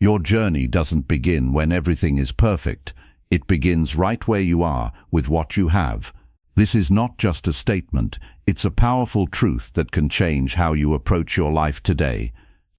Your journey doesn't begin when everything is perfect. It begins right where you are, with what you have. This is not just a statement, it's a powerful truth that can change how you approach your life today.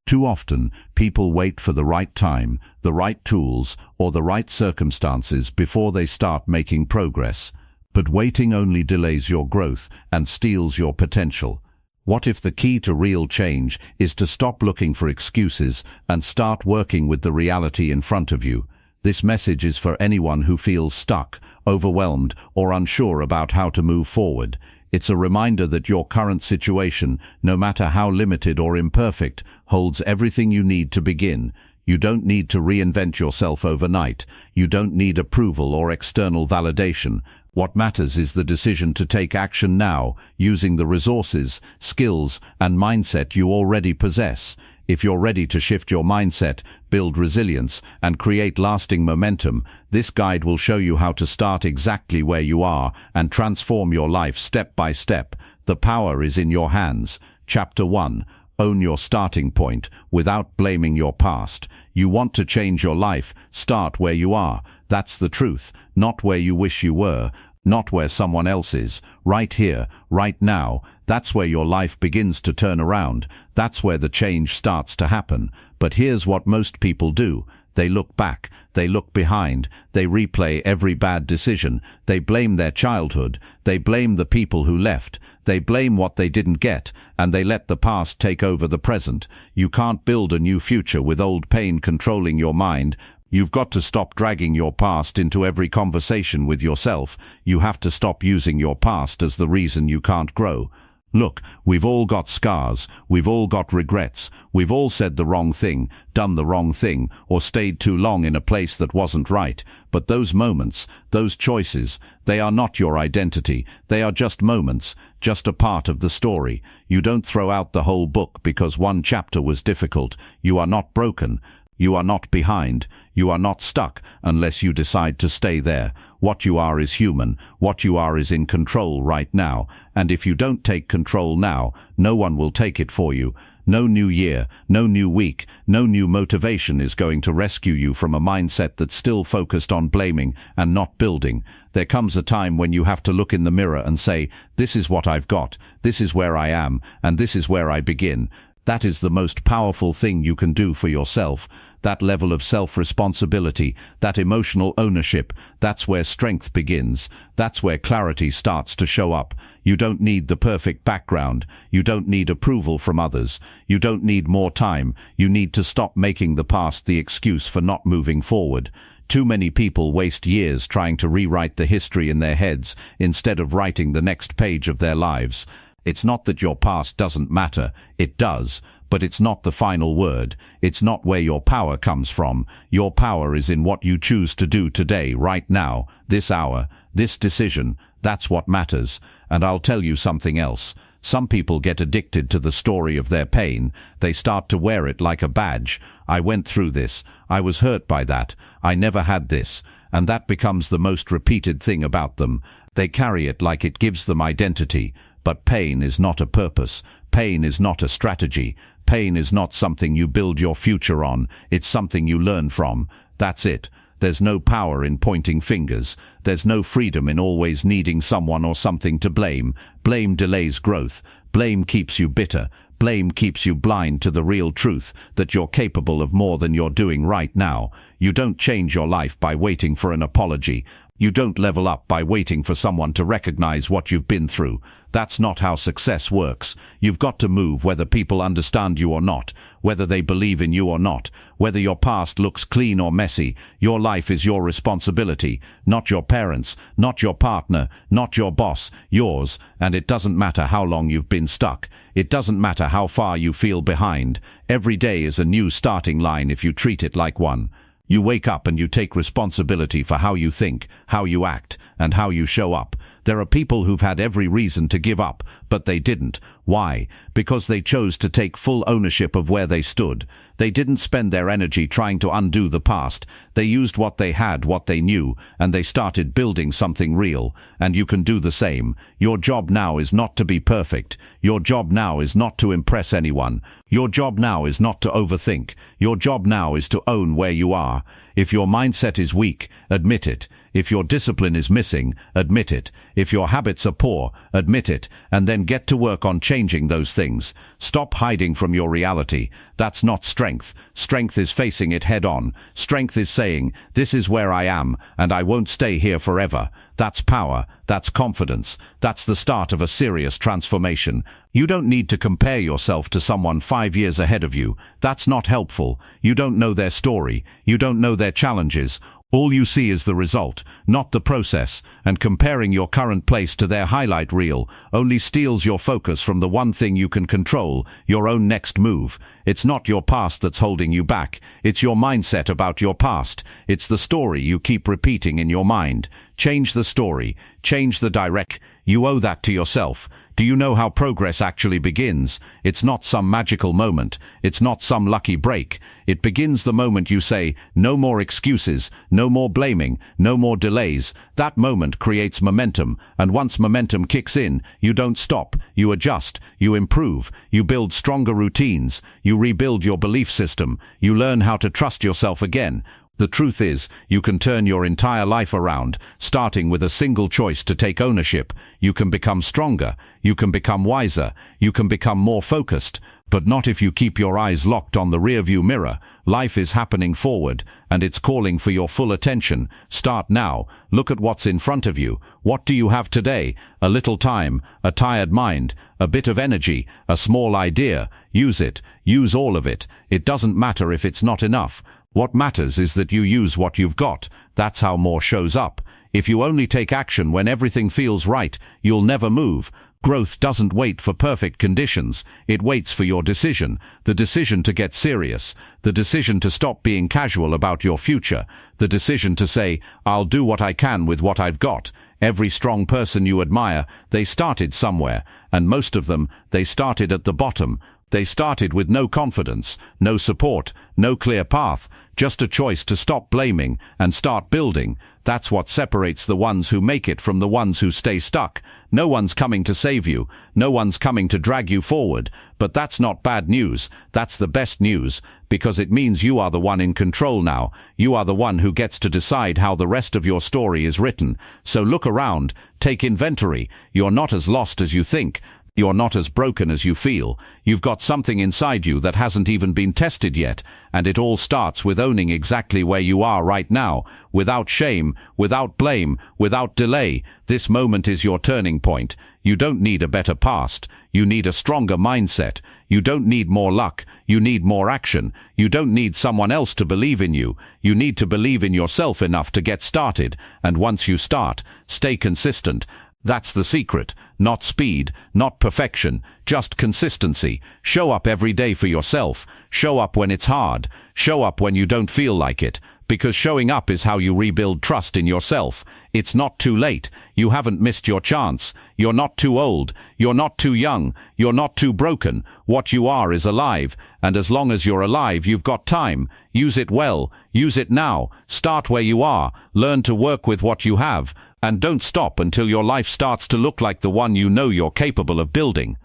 Too often, people wait for the right time, the right tools, or the right circumstances before they start making progress. But waiting only delays your growth and steals your potential. What if the key to real change is to stop looking for excuses and start working with the reality in front of you? This message is for anyone who feels stuck, overwhelmed, or unsure about how to move forward. It's a reminder that your current situation, no matter how limited or imperfect, holds everything you need to begin. You don't need to reinvent yourself overnight. You don't need approval or external validation. What matters is the decision to take action now, using the resources, skills, and mindset you already possess. If you're ready to shift your mindset, build resilience, and create lasting momentum, this guide will show you how to start exactly where you are and transform your life step by step. The power is in your hands. Chapter 1. Own your starting point without blaming your past. You want to change your life, start where you are. That's the truth, not where you wish you were, not where someone else is. Right here, right now, that's where your life begins to turn around. That's where the change starts to happen. But here's what most people do. They look back, they look behind, they replay every bad decision, they blame their childhood, they blame the people who left, they blame what they didn't get, and they let the past take over the present. You can't build a new future with old pain controlling your mind. You've got to stop dragging your past into every conversation with yourself. You have to stop using your past as the reason you can't grow. Look, we've all got scars, we've all got regrets, we've all said the wrong thing, done the wrong thing, or stayed too long in a place that wasn't right. But those moments, those choices, they are not your identity. They are just moments, just a part of the story. You don't throw out the whole book because one chapter was difficult. You are not broken. You are not behind. You are not stuck unless you decide to stay there. What you are is human. What you are is in control right now. And if you don't take control now, no one will take it for you. No new year, no new week, no new motivation is going to rescue you from a mindset that's still focused on blaming and not building. There comes a time when you have to look in the mirror and say, this is what I've got, this is where I am, and this is where I begin. That is the most powerful thing you can do for yourself. That level of self-responsibility, that emotional ownership, that's where strength begins. That's where clarity starts to show up. You don't need the perfect background. You don't need approval from others. You don't need more time. You need to stop making the past the excuse for not moving forward. Too many people waste years trying to rewrite the history in their heads instead of writing the next page of their lives. It's not that your past doesn't matter. It does. But it's not the final word. It's not where your power comes from. Your power is in what you choose to do today, right now, this hour, this decision. That's what matters. And I'll tell you something else. Some people get addicted to the story of their pain. They start to wear it like a badge. I went through this. I was hurt by that. I never had this. And that becomes the most repeated thing about them. They carry it like it gives them identity. But pain is not a purpose. Pain is not a strategy. Pain is not something you build your future on. It's something you learn from. That's it. There's no power in pointing fingers. There's no freedom in always needing someone or something to blame. Blame delays growth. Blame keeps you bitter. Blame keeps you blind to the real truth, that you're capable of more than you're doing right now. You don't change your life by waiting for an apology. You don't level up by waiting for someone to recognize what you've been through. That's not how success works. You've got to move whether people understand you or not, whether they believe in you or not, whether your past looks clean or messy. Your life is your responsibility, not your parents', not your partner, not your boss, yours. And it doesn't matter how long you've been stuck. It doesn't matter how far you feel behind. Every day is a new starting line if you treat it like one. You wake up and you take responsibility for how you think, how you act, and how you show up. There are people who've had every reason to give up, but they didn't. Why? Because they chose to take full ownership of where they stood. They didn't spend their energy trying to undo the past. They used what they had, what they knew, and they started building something real. And you can do the same. Your job now is not to be perfect. Your job now is not to impress anyone. Your job now is not to overthink. Your job now is to own where you are. If your mindset is weak, admit it. If your discipline is missing, admit it. If your habits are poor, admit it, and then get to work on changing those things. Stop hiding from your reality. That's not strength. Strength is facing it head on. Strength is saying, this is where I am, and I won't stay here forever. That's power. That's confidence. That's the start of a serious transformation. You don't need to compare yourself to someone 5 years ahead of you. That's not helpful. You don't know their story. You don't know their challenges. All you see is the result, not the process, and comparing your current place to their highlight reel only steals your focus from the one thing you can control, your own next move. It's not your past that's holding you back. It's your mindset about your past. It's the story you keep repeating in your mind. Change the story. Change the direct. You owe that to yourself. Do you know how progress actually begins? It's not some magical moment. It's not some lucky break. It begins the moment you say, no more excuses, no more blaming, no more delays. That moment creates momentum, and once momentum kicks in, you don't stop. You adjust, you improve, you build stronger routines, you rebuild your belief system, you learn how to trust yourself again. The truth is, you can turn your entire life around, starting with a single choice to take ownership. You can become stronger, you can become wiser, you can become more focused, but not if you keep your eyes locked on the rearview mirror. Life is happening forward, and it's calling for your full attention. Start now. Look at what's in front of you. What do you have today? A little time, a tired mind, a bit of energy, a small idea. Use it. Use all of it. It doesn't matter if it's not enough. What matters is that you use what you've got. That's how more shows up. If you only take action when everything feels right, you'll never move. Growth doesn't wait for perfect conditions. It waits for your decision. The decision to get serious. The decision to stop being casual about your future. The decision to say, I'll do what I can with what I've got. Every strong person you admire, they started somewhere, and most of them, they started at the bottom. They started with no confidence, no support, no clear path, just a choice to stop blaming and start building. That's what separates the ones who make it from the ones who stay stuck. No one's coming to save you. No one's coming to drag you forward. But that's not bad news. That's the best news, because it means you are the one in control now. You are the one who gets to decide how the rest of your story is written. So look around, take inventory. You're not as lost as you think. You're not as broken as you feel. You've got something inside you that hasn't even been tested yet, and it all starts with owning exactly where you are right now, without shame, without blame, without delay. This moment is your turning point. You don't need a better past. You need a stronger mindset. You don't need more luck. You need more action. You don't need someone else to believe in you. You need to believe in yourself enough to get started, and once you start, stay consistent. That's the secret. Not speed, not perfection, just consistency. Show up every day for yourself. Show up when it's hard. Show up when you don't feel like it. Because showing up is how you rebuild trust in yourself. It's not too late. You haven't missed your chance. You're not too old. You're not too young. You're not too broken. What you are is alive. And as long as you're alive, you've got time. Use it well. Use it now. Start where you are. Learn to work with what you have. And don't stop until your life starts to look like the one you know you're capable of building.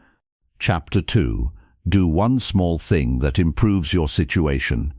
Chapter 2. Do one small thing that improves your situation.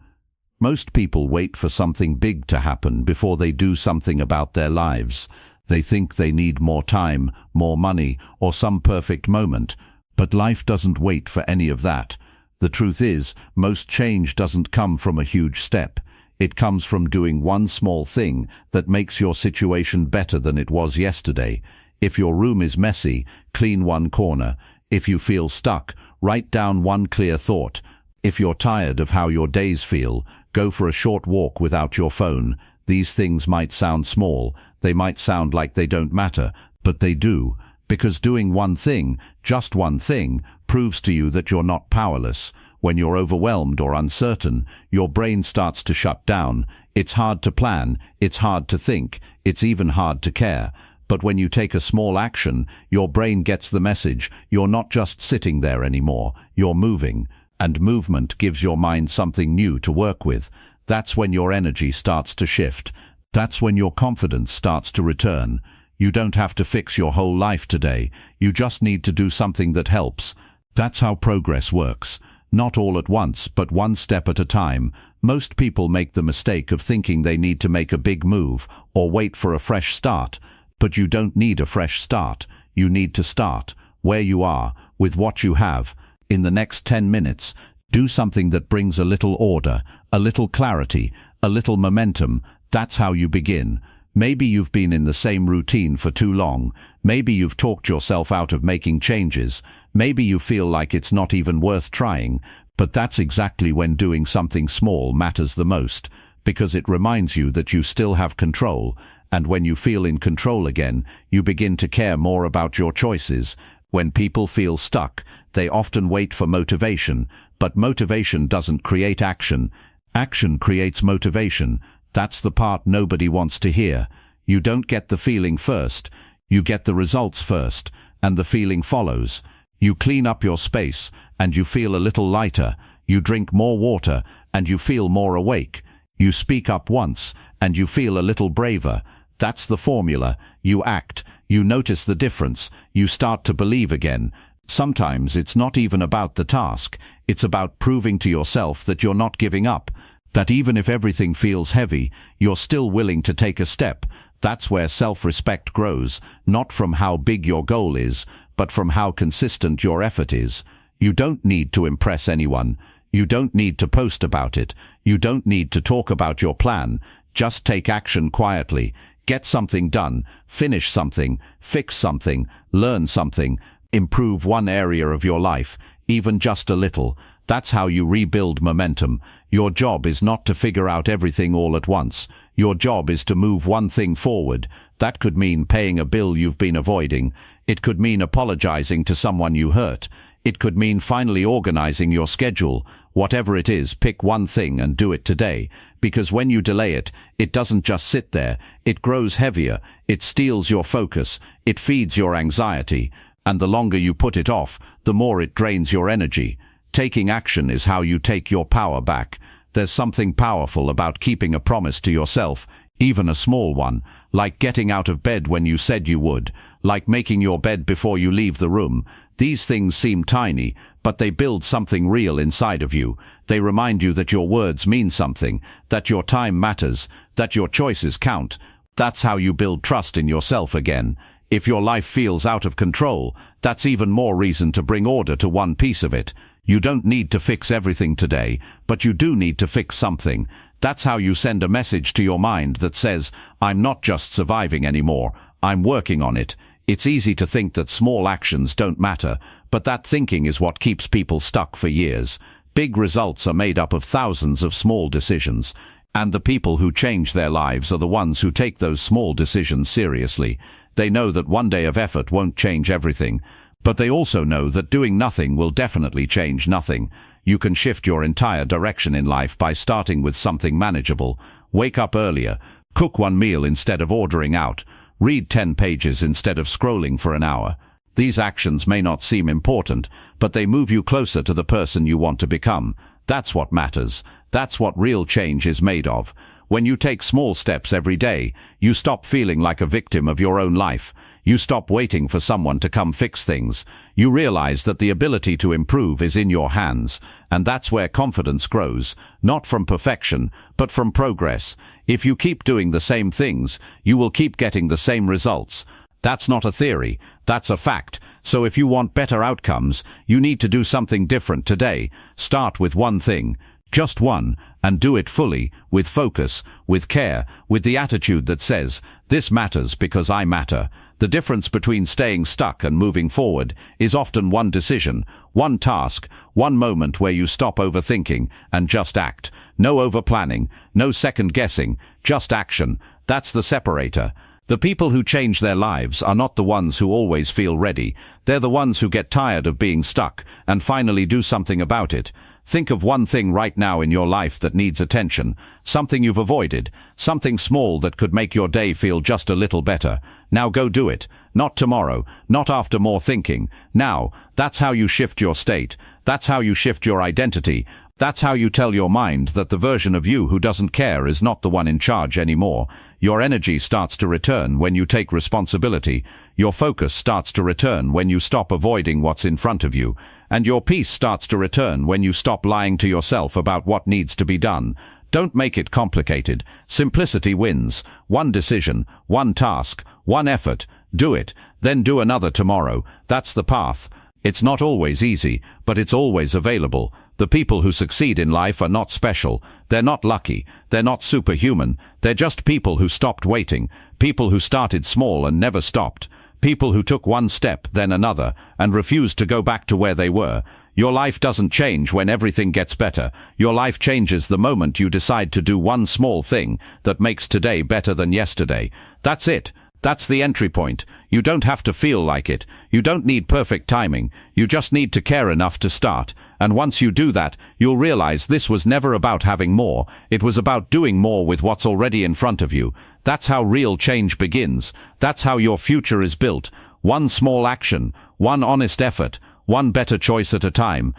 Most people wait for something big to happen before they do something about their lives. They think they need more time, more money, or some perfect moment. But life doesn't wait for any of that. The truth is, most change doesn't come from a huge step. It comes from doing one small thing that makes your situation better than it was yesterday. If your room is messy, clean one corner. If you feel stuck, write down one clear thought. If you're tired of how your days feel, go for a short walk without your phone. These things might sound small, they might sound like they don't matter, but they do. Because doing one thing, just one thing, proves to you that you're not powerless. When you're overwhelmed or uncertain, your brain starts to shut down. It's hard to plan, it's hard to think, it's even hard to care. But when you take a small action, your brain gets the message. You're not just sitting there anymore, you're moving. and movement gives your mind something new to work with. That's when your energy starts to shift. That's when your confidence starts to return. You don't have to fix your whole life today. You just need to do something that helps. That's how progress works. Not all at once, but one step at a time. Most people make the mistake of thinking they need to make a big move or wait for a fresh start. But you don't need a fresh start. You need to start where you are, with what you have. In the next 10 minutes, do something that brings a little order, a little clarity, a little momentum. That's how you begin. Maybe you've been in the same routine for too long. Maybe you've talked yourself out of making changes. Maybe you feel like it's not even worth trying. But that's exactly when doing something small matters the most, because it reminds you that you still have control. And when you feel in control again, you begin to care more about your choices. When people feel stuck, they often wait for motivation, but motivation doesn't create action. Action creates motivation. That's the part nobody wants to hear. You don't get the feeling first. You get the results first, and the feeling follows. You clean up your space, and you feel a little lighter. You drink more water, and you feel more awake. You speak up once, and you feel a little braver. That's the formula. You act. You notice the difference. You start to believe again. Sometimes it's not even about the task. It's about proving to yourself that you're not giving up. That even if everything feels heavy, you're still willing to take a step. That's where self-respect grows, not from how big your goal is, but from how consistent your effort is. You don't need to impress anyone. You don't need to post about it. You don't need to talk about your plan. Just take action quietly. Get something done. Finish something. Fix something. Learn something. Improve one area of your life, even just a little. That's how you rebuild momentum. Your job is not to figure out everything all at once. Your job is to move one thing forward. That could mean paying a bill you've been avoiding. It could mean apologizing to someone you hurt. It could mean finally organizing your schedule. Whatever it is, pick one thing and do it today. Because when you delay it, it doesn't just sit there. It grows heavier. It steals your focus. It feeds your anxiety. And the longer you put it off, the more it drains your energy. Taking action is how you take your power back. There's something powerful about keeping a promise to yourself, even a small one, like getting out of bed when you said you would, like making your bed before you leave the room. These things seem tiny, but they build something real inside of you. They remind you that your words mean something, that your time matters, that your choices count. That's how you build trust in yourself again. If your life feels out of control, that's even more reason to bring order to one piece of it. You don't need to fix everything today, but you do need to fix something. That's how you send a message to your mind that says, I'm not just surviving anymore, I'm working on it. It's easy to think that small actions don't matter, but that thinking is what keeps people stuck for years. Big results are made up of thousands of small decisions, and the people who change their lives are the ones who take those small decisions seriously. They know that one day of effort won't change everything, but they also know that doing nothing will definitely change nothing. You can shift your entire direction in life by starting with something manageable. Wake up earlier, cook one meal instead of ordering out, read 10 pages instead of scrolling for an hour. These actions may not seem important, but they move you closer to the person you want to become. That's what matters. That's what real change is made of. When you take small steps every day, you stop feeling like a victim of your own life. You stop waiting for someone to come fix things. You realize that the ability to improve is in your hands, and that's where confidence grows, not from perfection, but from progress. If you keep doing the same things, you will keep getting the same results. That's not a theory, that's a fact. So if you want better outcomes, you need to do something different today. Start with one thing, just one, and do it fully, with focus, with care, with the attitude that says, this matters because I matter. The difference between staying stuck and moving forward is often one decision, one task, one moment where you stop overthinking and just act. No overplanning, no second guessing, just action. That's the separator. The people who change their lives are not the ones who always feel ready. They're the ones who get tired of being stuck and finally do something about it. Think of one thing right now in your life that needs attention, something you've avoided, something small that could make your day feel just a little better. Now go do it. Not tomorrow, not after more thinking. Now, that's how you shift your state. That's how you shift your identity. That's how you tell your mind that the version of you who doesn't care is not the one in charge anymore. Your energy starts to return when you take responsibility. Your focus starts to return when you stop avoiding what's in front of you. And your peace starts to return when you stop lying to yourself about what needs to be done. Don't make it complicated. Simplicity wins. One decision, one task, one effort. Do it, then do another tomorrow. That's the path. It's not always easy, but it's always available. The people who succeed in life are not special. They're not lucky. They're not superhuman. They're just people who stopped waiting. People who started small and never stopped. People who took one step, then another, and refused to go back to where they were. Your life doesn't change when everything gets better. Your life changes the moment you decide to do one small thing that makes today better than yesterday. That's it. That's the entry point. You don't have to feel like it. You don't need perfect timing. You just need to care enough to start. And once you do that, you'll realize this was never about having more. It was about doing more with what's already in front of you. That's how real change begins. That's how your future is built. One small action, one honest effort, one better choice at a time.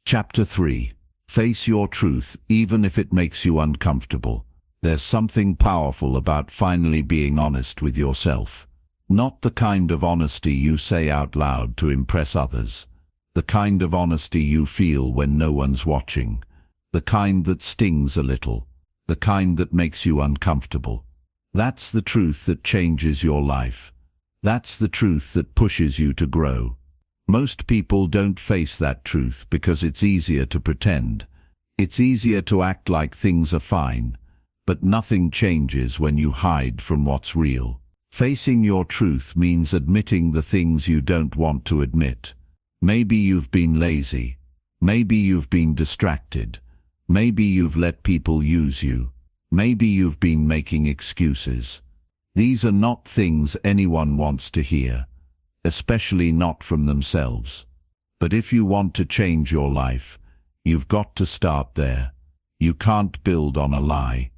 Chapter 3. Face your truth, even if it makes you uncomfortable. There's something powerful about finally being honest with yourself. Not the kind of honesty you say out loud to impress others. The kind of honesty you feel when no one's watching. The kind that stings a little. The kind that makes you uncomfortable. That's the truth that changes your life. That's the truth that pushes you to grow. Most people don't face that truth because it's easier to pretend. It's easier to act like things are fine. But nothing changes when you hide from what's real. Facing your truth means admitting the things you don't want to admit. Maybe you've been lazy. Maybe you've been distracted. Maybe you've let people use you. Maybe you've been making excuses. These are not things anyone wants to hear, especially not from themselves. But if you want to change your life, you've got to start there. You can't build on a lie.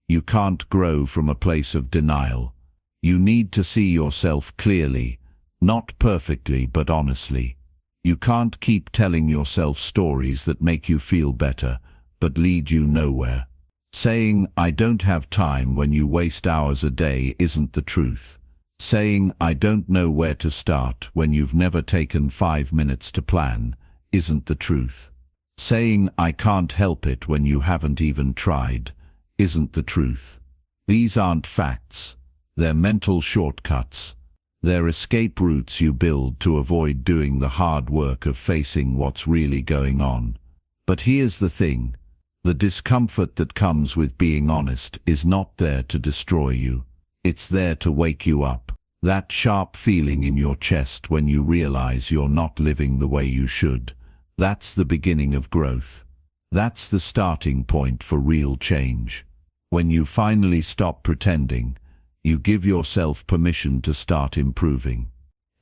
You can't grow from a place of denial. You need to see yourself clearly, not perfectly but honestly. You can't keep telling yourself stories that make you feel better, but lead you nowhere. Saying, "I don't have time" when you waste hours a day isn't the truth. Saying, "I don't know where to start" when you've never taken 5 minutes to plan isn't the truth. Saying, "I can't help it" when you haven't even tried isn't the truth. These aren't facts. They're mental shortcuts. They're escape routes you build to avoid doing the hard work of facing what's really going on. But here's the thing. The discomfort that comes with being honest is not there to destroy you. It's there to wake you up. That sharp feeling in your chest when you realize you're not living the way you should. That's the beginning of growth. That's the starting point for real change. When you finally stop pretending, you give yourself permission to start improving.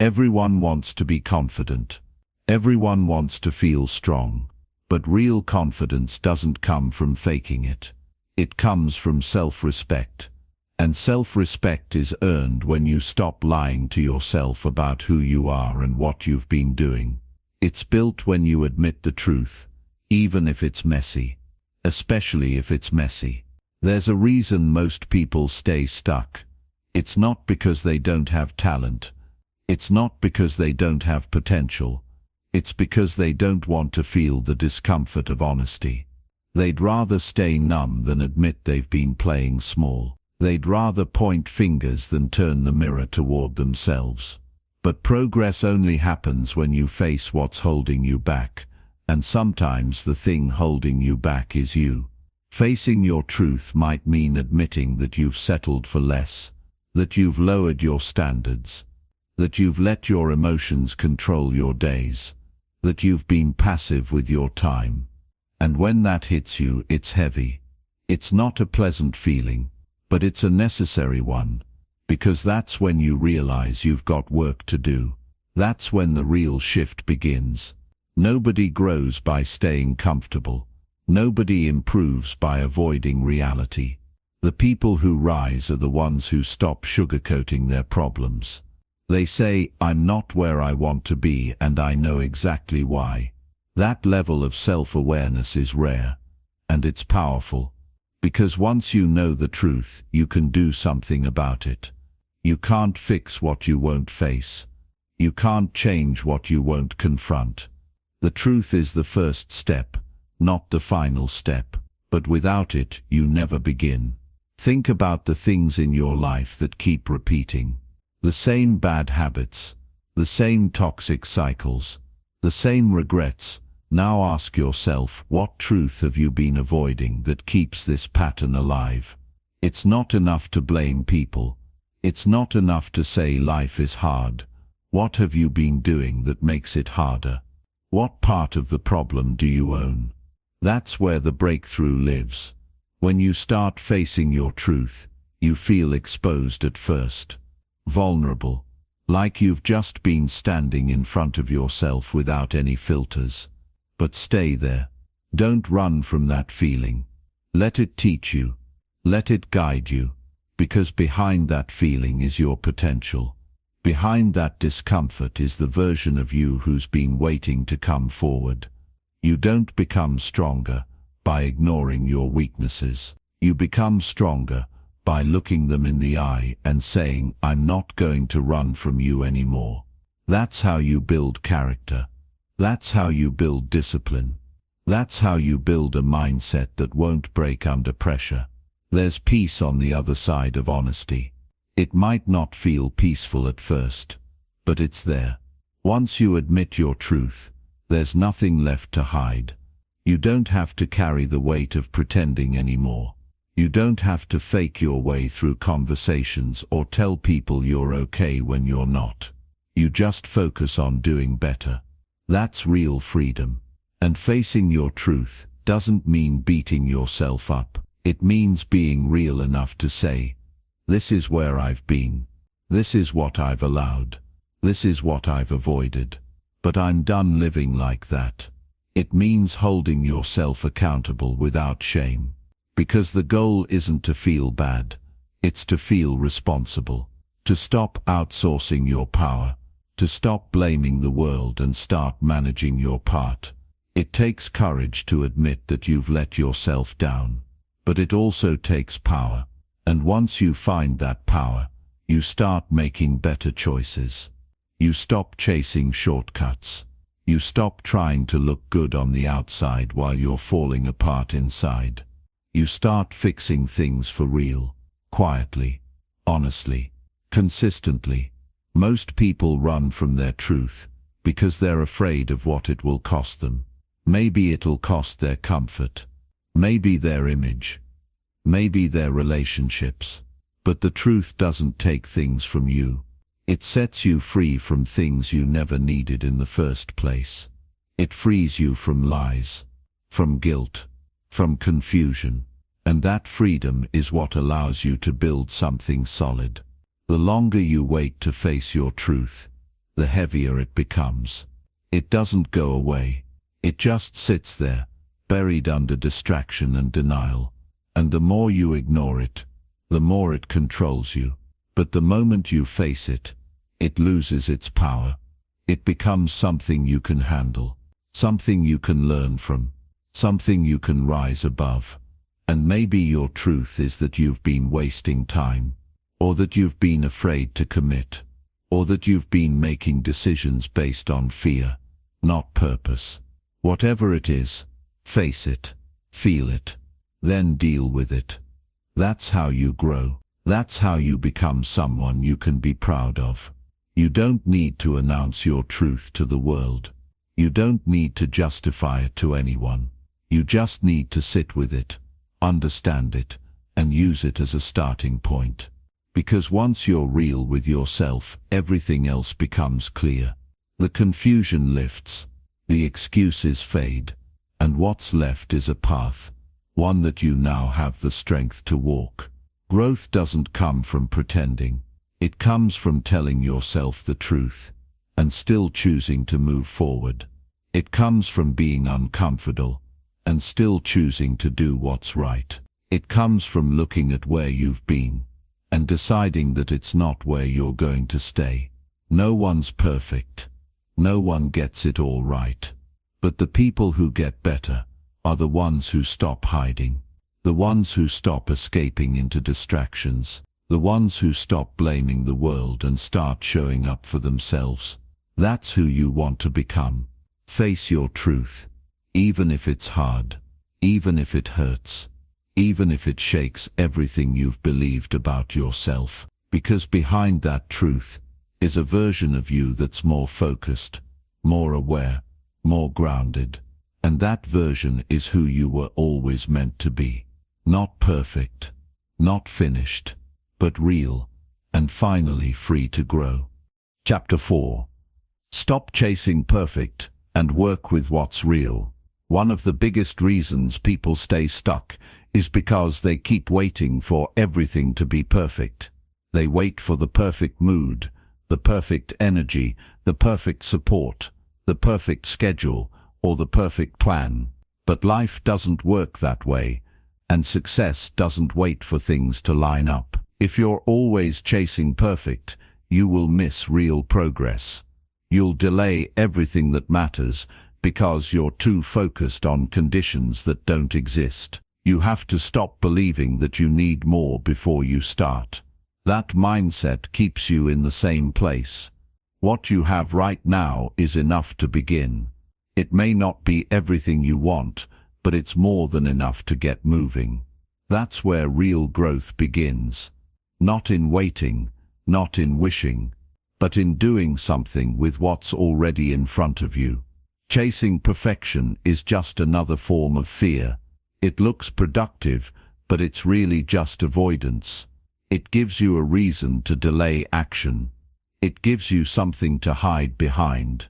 Everyone wants to be confident. Everyone wants to feel strong. But real confidence doesn't come from faking it. It comes from self-respect. And self-respect is earned when you stop lying to yourself about who you are and what you've been doing. It's built when you admit the truth, even if it's messy. Especially if it's messy. There's a reason most people stay stuck. It's not because they don't have talent. It's not because they don't have potential. It's because they don't want to feel the discomfort of honesty. They'd rather stay numb than admit they've been playing small. They'd rather point fingers than turn the mirror toward themselves. But progress only happens when you face what's holding you back. And sometimes the thing holding you back is you. Facing your truth might mean admitting that you've settled for less, that you've lowered your standards, that you've let your emotions control your days, that you've been passive with your time. And when that hits you, it's heavy. It's not a pleasant feeling, but it's a necessary one, because that's when you realize you've got work to do. That's when the real shift begins. Nobody grows by staying comfortable. Nobody improves by avoiding reality. The people who rise are the ones who stop sugarcoating their problems. They say, "I'm not where I want to be, and I know exactly why." That level of self-awareness is rare, and it's powerful, because once you know the truth, you can do something about it. You can't fix what you won't face. You can't change what you won't confront. The truth is the first step, not the final step, but without it, you never begin. Think about the things in your life that keep repeating. The same bad habits, the same toxic cycles, the same regrets. Now ask yourself, what truth have you been avoiding that keeps this pattern alive? It's not enough to blame people. It's not enough to say life is hard. What have you been doing that makes it harder? What part of the problem do you own? That's where the breakthrough lives. When you start facing your truth, you feel exposed at first. Vulnerable, like you've just been standing in front of yourself without any filters. But stay there. Don't run from that feeling. Let it teach you. Let it guide you. Because behind that feeling is your potential. Behind that discomfort is the version of you who's been waiting to come forward. You don't become stronger by ignoring your weaknesses. You become stronger by looking them in the eye and saying, "I'm not going to run from you anymore." That's how you build character. That's how you build discipline. That's how you build a mindset that won't break under pressure. There's peace on the other side of honesty. It might not feel peaceful at first, but it's there. Once you admit your truth, there's nothing left to hide. You don't have to carry the weight of pretending anymore. You don't have to fake your way through conversations or tell people you're okay when you're not. You just focus on doing better. That's real freedom. And facing your truth doesn't mean beating yourself up. It means being real enough to say, "This is where I've been. This is what I've allowed. This is what I've avoided. But I'm done living like that." It means holding yourself accountable without shame. Because the goal isn't to feel bad. It's to feel responsible. To stop outsourcing your power. To stop blaming the world and start managing your part. It takes courage to admit that you've let yourself down. But it also takes power. And once you find that power, you start making better choices. You stop chasing shortcuts. You stop trying to look good on the outside while you're falling apart inside. You start fixing things for real, quietly, honestly, consistently. Most people run from their truth because they're afraid of what it will cost them. Maybe it'll cost their comfort. Maybe their image. Maybe their relationships. But the truth doesn't take things from you. It sets you free from things you never needed in the first place. It frees you from lies, from guilt, from confusion. And that freedom is what allows you to build something solid. The longer you wait to face your truth, the heavier it becomes. It doesn't go away. It just sits there, buried under distraction and denial. And the more you ignore it, the more it controls you. But the moment you face it, it loses its power. It becomes something you can handle, something you can learn from, something you can rise above. And maybe your truth is that you've been wasting time, or that you've been afraid to commit, or that you've been making decisions based on fear, not purpose. Whatever it is, face it, feel it, then deal with it. That's how you grow. That's how you become someone you can be proud of. You don't need to announce your truth to the world. You don't need to justify it to anyone. You just need to sit with it, understand it, and use it as a starting point. Because once you're real with yourself, everything else becomes clear. The confusion lifts, the excuses fade, and what's left is a path, one that you now have the strength to walk. Growth doesn't come from pretending. It comes from telling yourself the truth, and still choosing to move forward. It comes from being uncomfortable and still choosing to do what's right. It comes from looking at where you've been and deciding that it's not where you're going to stay. No one's perfect. No one gets it all right. But the people who get better are the ones who stop hiding, the ones who stop escaping into distractions, the ones who stop blaming the world and start showing up for themselves. That's who you want to become. Face your truth, even if it's hard, even if it hurts, even if it shakes everything you've believed about yourself, because behind that truth is a version of you that's more focused, more aware, more grounded, and that version is who you were always meant to be. Not perfect, not finished, but real, and finally free to grow. Chapter 4. Stop chasing perfect and work with what's real. One of the biggest reasons people stay stuck is because they keep waiting for everything to be perfect. They wait for the perfect mood, the perfect energy, the perfect support, the perfect schedule, or the perfect plan. But life doesn't work that way, and success doesn't wait for things to line up. If you're always chasing perfect, you will miss real progress. You'll delay everything that matters because you're too focused on conditions that don't exist. You have to stop believing that you need more before you start. That mindset keeps you in the same place. What you have right now is enough to begin. It may not be everything you want, but it's more than enough to get moving. That's where real growth begins. Not in waiting, not in wishing, but in doing something with what's already in front of you. Chasing perfection is just another form of fear. It looks productive, but it's really just avoidance. It gives you a reason to delay action. It gives you something to hide behind.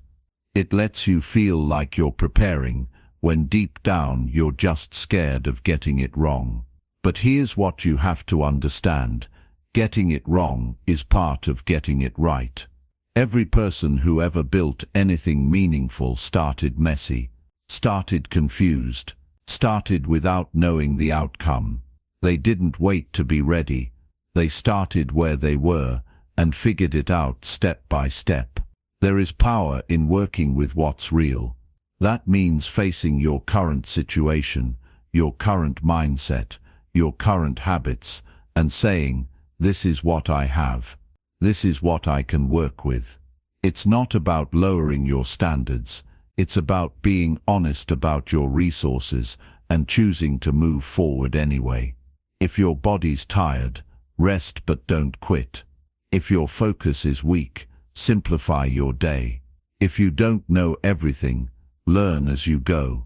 It lets you feel like you're preparing, when deep down you're just scared of getting it wrong. But here's what you have to understand. Getting it wrong is part of getting it right. Every person who ever built anything meaningful started messy, started confused, started without knowing the outcome. They didn't wait to be ready. They started where they were and figured it out step by step. There is power in working with what's real. That means facing your current situation, your current mindset, your current habits, and saying, "This is what I have. This is what I can work with." It's not about lowering your standards. It's about being honest about your resources and choosing to move forward anyway. If your body's tired, rest but don't quit. If your focus is weak, simplify your day. If you don't know everything, learn as you go.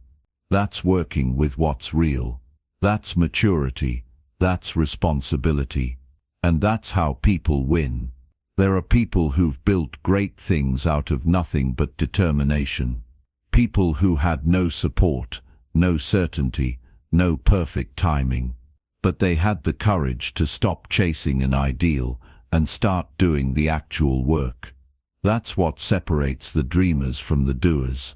That's working with what's real. That's maturity. That's responsibility. And that's how people win. There are people who've built great things out of nothing but determination. People who had no support, no certainty, no perfect timing. But they had the courage to stop chasing an ideal and start doing the actual work. That's what separates the dreamers from the doers.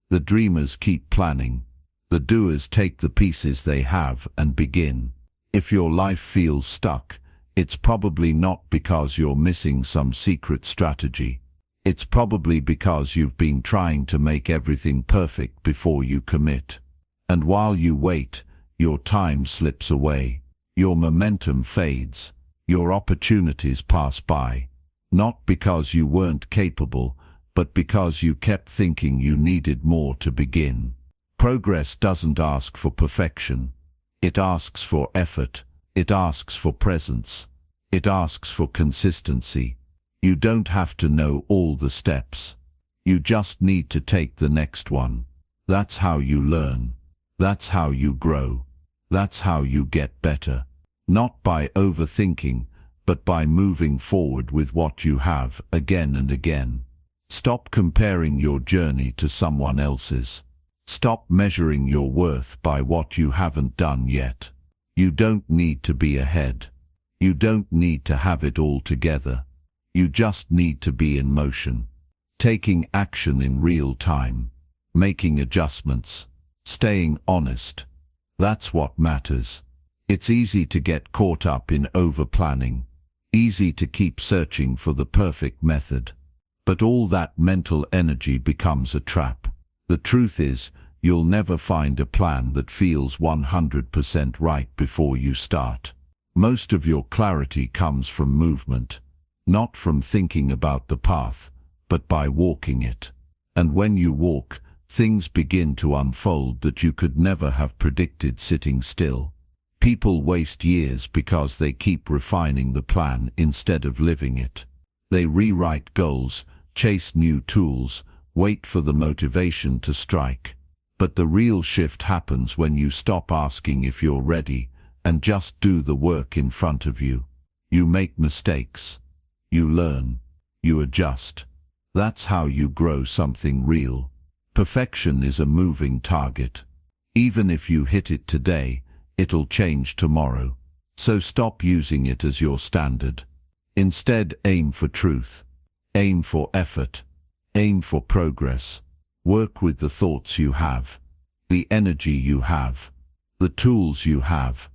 The dreamers keep planning. The doers take the pieces they have and begin. If your life feels stuck, it's probably not because you're missing some secret strategy. It's probably because you've been trying to make everything perfect before you commit. And while you wait, your time slips away. Your momentum fades. Your opportunities pass by. Not because you weren't capable, but because you kept thinking you needed more to begin. Progress doesn't ask for perfection. It asks for effort. It asks for presence. It asks for consistency. You don't have to know all the steps. You just need to take the next one. That's how you learn. That's how you grow. That's how you get better. Not by overthinking, but by moving forward with what you have again and again. Stop comparing your journey to someone else's. Stop measuring your worth by what you haven't done yet. You don't need to be ahead. You don't need to have it all together. You just need to be in motion, taking action in real time, making adjustments, staying honest. That's what matters. It's easy to get caught up in over-planning, easy to keep searching for the perfect method. But all that mental energy becomes a trap. The truth is, you'll never find a plan that feels 100% right before you start. Most of your clarity comes from movement, not from thinking about the path, but by walking it. And when you walk, things begin to unfold that you could never have predicted sitting still. People waste years because they keep refining the plan instead of living it. They rewrite goals, chase new tools, wait for the motivation to strike. But the real shift happens when you stop asking if you're ready and just do the work in front of you. You make mistakes. You learn. You adjust. That's how you grow something real. Perfection is a moving target. Even if you hit it today, it'll change tomorrow. So stop using it as your standard. Instead, aim for truth. Aim for effort. Aim for progress. Work with the thoughts you have, the energy you have, the tools you have.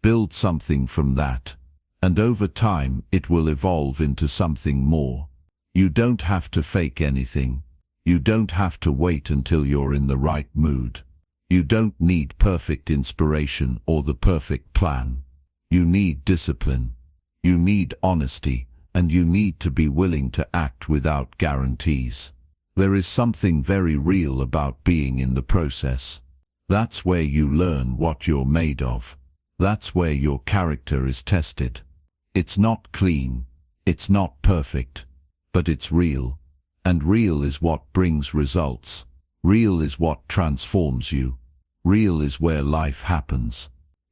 Build something from that. And over time, it will evolve into something more. You don't have to fake anything. You don't have to wait until you're in the right mood. You don't need perfect inspiration or the perfect plan. You need discipline. You need honesty, and you need to be willing to act without guarantees. There is something very real about being in the process. That's where you learn what you're made of. That's where your character is tested. It's not clean. It's not perfect. But it's real. And real is what brings results. Real is what transforms you. Real is where life happens.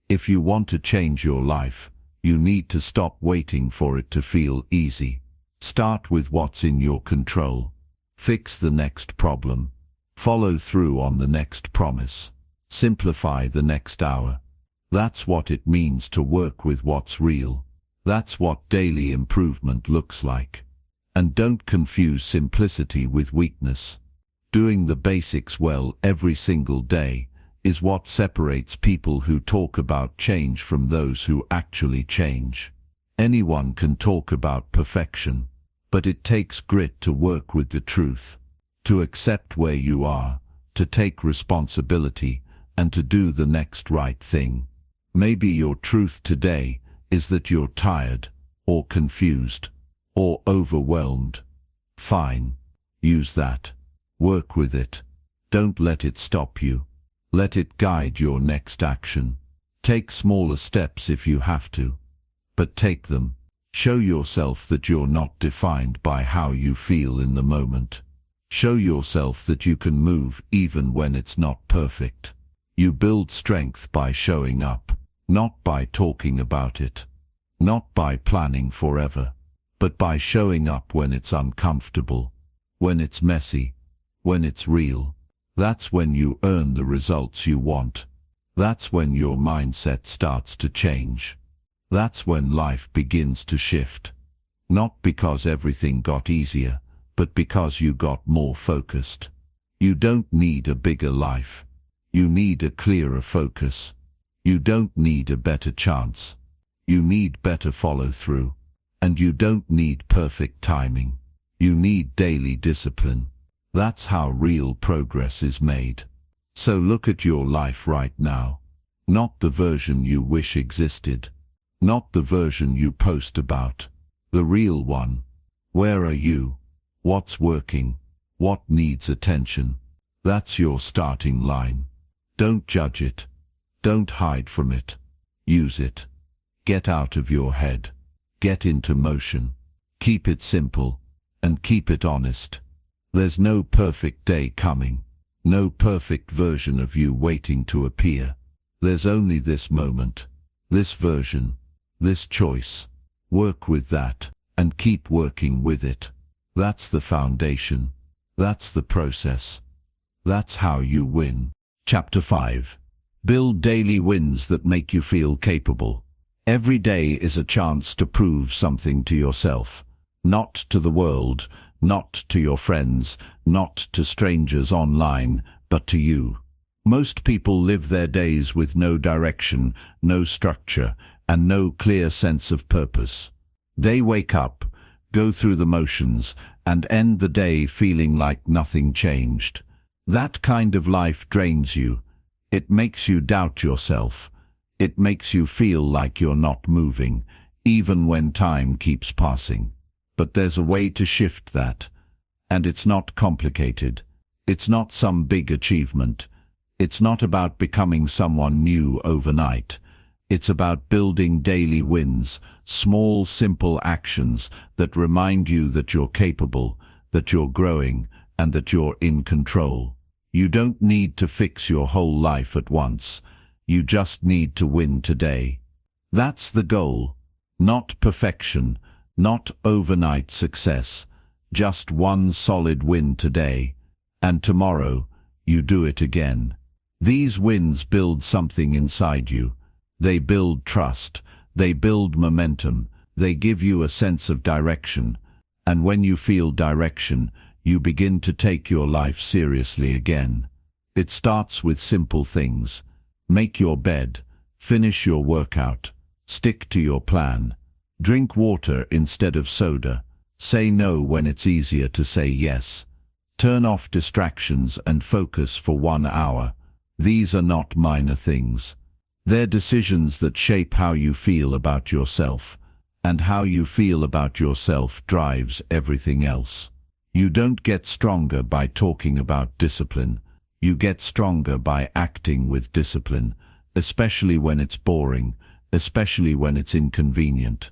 If you want to change your life, you need to stop waiting for it to feel easy. Start with what's in your control. Fix the next problem. Follow through on the next promise. Simplify the next hour. That's what it means to work with what's real. That's what daily improvement looks like. And don't confuse simplicity with weakness. Doing the basics well every single day is what separates people who talk about change from those who actually change. Anyone can talk about perfection, but it takes grit to work with the truth, to accept where you are, to take responsibility, and to do the next right thing. Maybe your truth today is that you're tired, or confused, or overwhelmed. Fine. Use that. Work with it. Don't let it stop you. Let it guide your next action. Take smaller steps if you have to, but take them. Show yourself that you're not defined by how you feel in the moment. Show yourself that you can move even when it's not perfect. You build strength by showing up, not by talking about it, not by planning forever, but by showing up when it's uncomfortable, when it's messy, when it's real. That's when you earn the results you want. That's when your mindset starts to change. That's when life begins to shift. Not because everything got easier, but because you got more focused. You don't need a bigger life. You need a clearer focus. You don't need a better chance. You need better follow-through. And you don't need perfect timing. You need daily discipline. That's how real progress is made. So look at your life right now. Not the version you wish existed. Not the version you post about. The real one. Where are you? What's working? What needs attention? That's your starting line. Don't judge it. Don't hide from it. Use it. Get out of your head. Get into motion. Keep it simple. And keep it honest. There's no perfect day coming. No perfect version of you waiting to appear. There's only this moment. This version. This choice. Work with that. And keep working with it. That's the foundation. That's the process. That's how you win. Chapter 5. Build daily wins that make you feel capable. Every day is a chance to prove something to yourself. Not to the world, not to your friends, not to strangers online, but to you. Most people live their days with no direction, no structure, and no clear sense of purpose. They wake up, go through the motions, and end the day feeling like nothing changed. That kind of life drains you. It makes you doubt yourself. It makes you feel like you're not moving, even when time keeps passing. But there's a way to shift that. And it's not complicated. It's not some big achievement. It's not about becoming someone new overnight. It's about building daily wins, small, simple actions that remind you that you're capable, that you're growing, and that you're in control. You don't need to fix your whole life at once. You just need to win today. That's the goal. Not perfection, not overnight success. Just one solid win today. And tomorrow, you do it again. These wins build something inside you. They build trust. They build momentum. They give you a sense of direction. And when you feel direction, you begin to take your life seriously again. It starts with simple things. Make your bed. Finish your workout. Stick to your plan. Drink water instead of soda. Say no when it's easier to say yes. Turn off distractions and focus for 1 hour. These are not minor things. They're decisions that shape how you feel about yourself, and how you feel about yourself drives everything else. You don't get stronger by talking about discipline. You get stronger by acting with discipline, especially when it's boring, especially when it's inconvenient.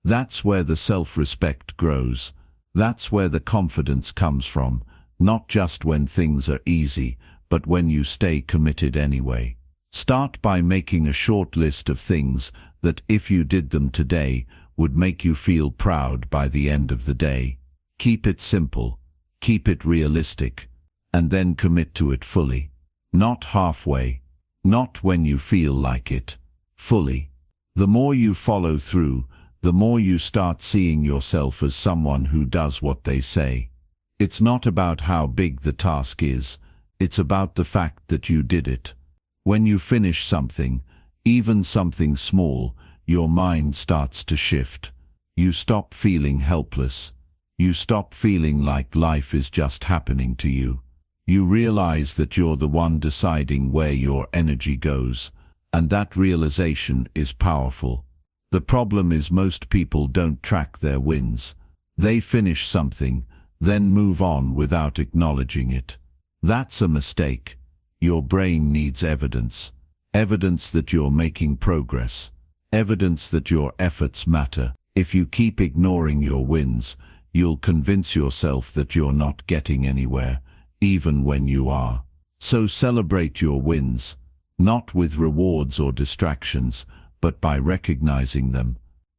That's where the self-respect grows. That's where the confidence comes from, not just when things are easy, but when you stay committed anyway. Start by making a short list of things that, if you did them today, would make you feel proud by the end of the day. Keep it simple, keep it realistic, and then commit to it fully. Not halfway, not when you feel like it, fully. The more you follow through, the more you start seeing yourself as someone who does what they say. It's not about how big the task is. It's about the fact that you did it. When you finish something, even something small, your mind starts to shift. You stop feeling helpless. You stop feeling like life is just happening to you. You realize that you're the one deciding where your energy goes, and that realization is powerful. The problem is most people don't track their wins. They finish something, then move on without acknowledging it. That's a mistake. Your brain needs evidence. Evidence that you're making progress. Evidence that your efforts matter. If you keep ignoring your wins, you'll convince yourself that you're not getting anywhere, even when you are. So celebrate your wins, not with rewards or distractions, but by recognizing them.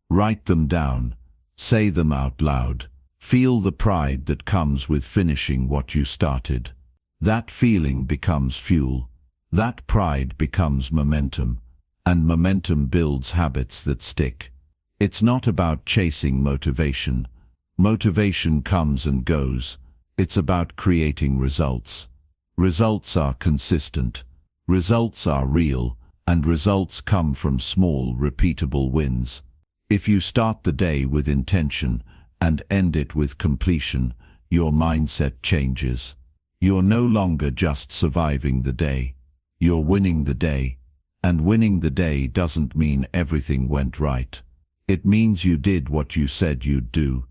Write them down. Say them out loud. Feel the pride that comes with finishing what you started. That feeling becomes fuel. That pride becomes momentum. And momentum builds habits that stick. It's not about chasing motivation. Motivation comes and goes. It's about creating results. Results are consistent. Results are real. And results come from small, repeatable wins. If you start the day with intention and end it with completion, your mindset changes. You're no longer just surviving the day. You're winning the day. And winning the day doesn't mean everything went right. It means you did what you said you'd do.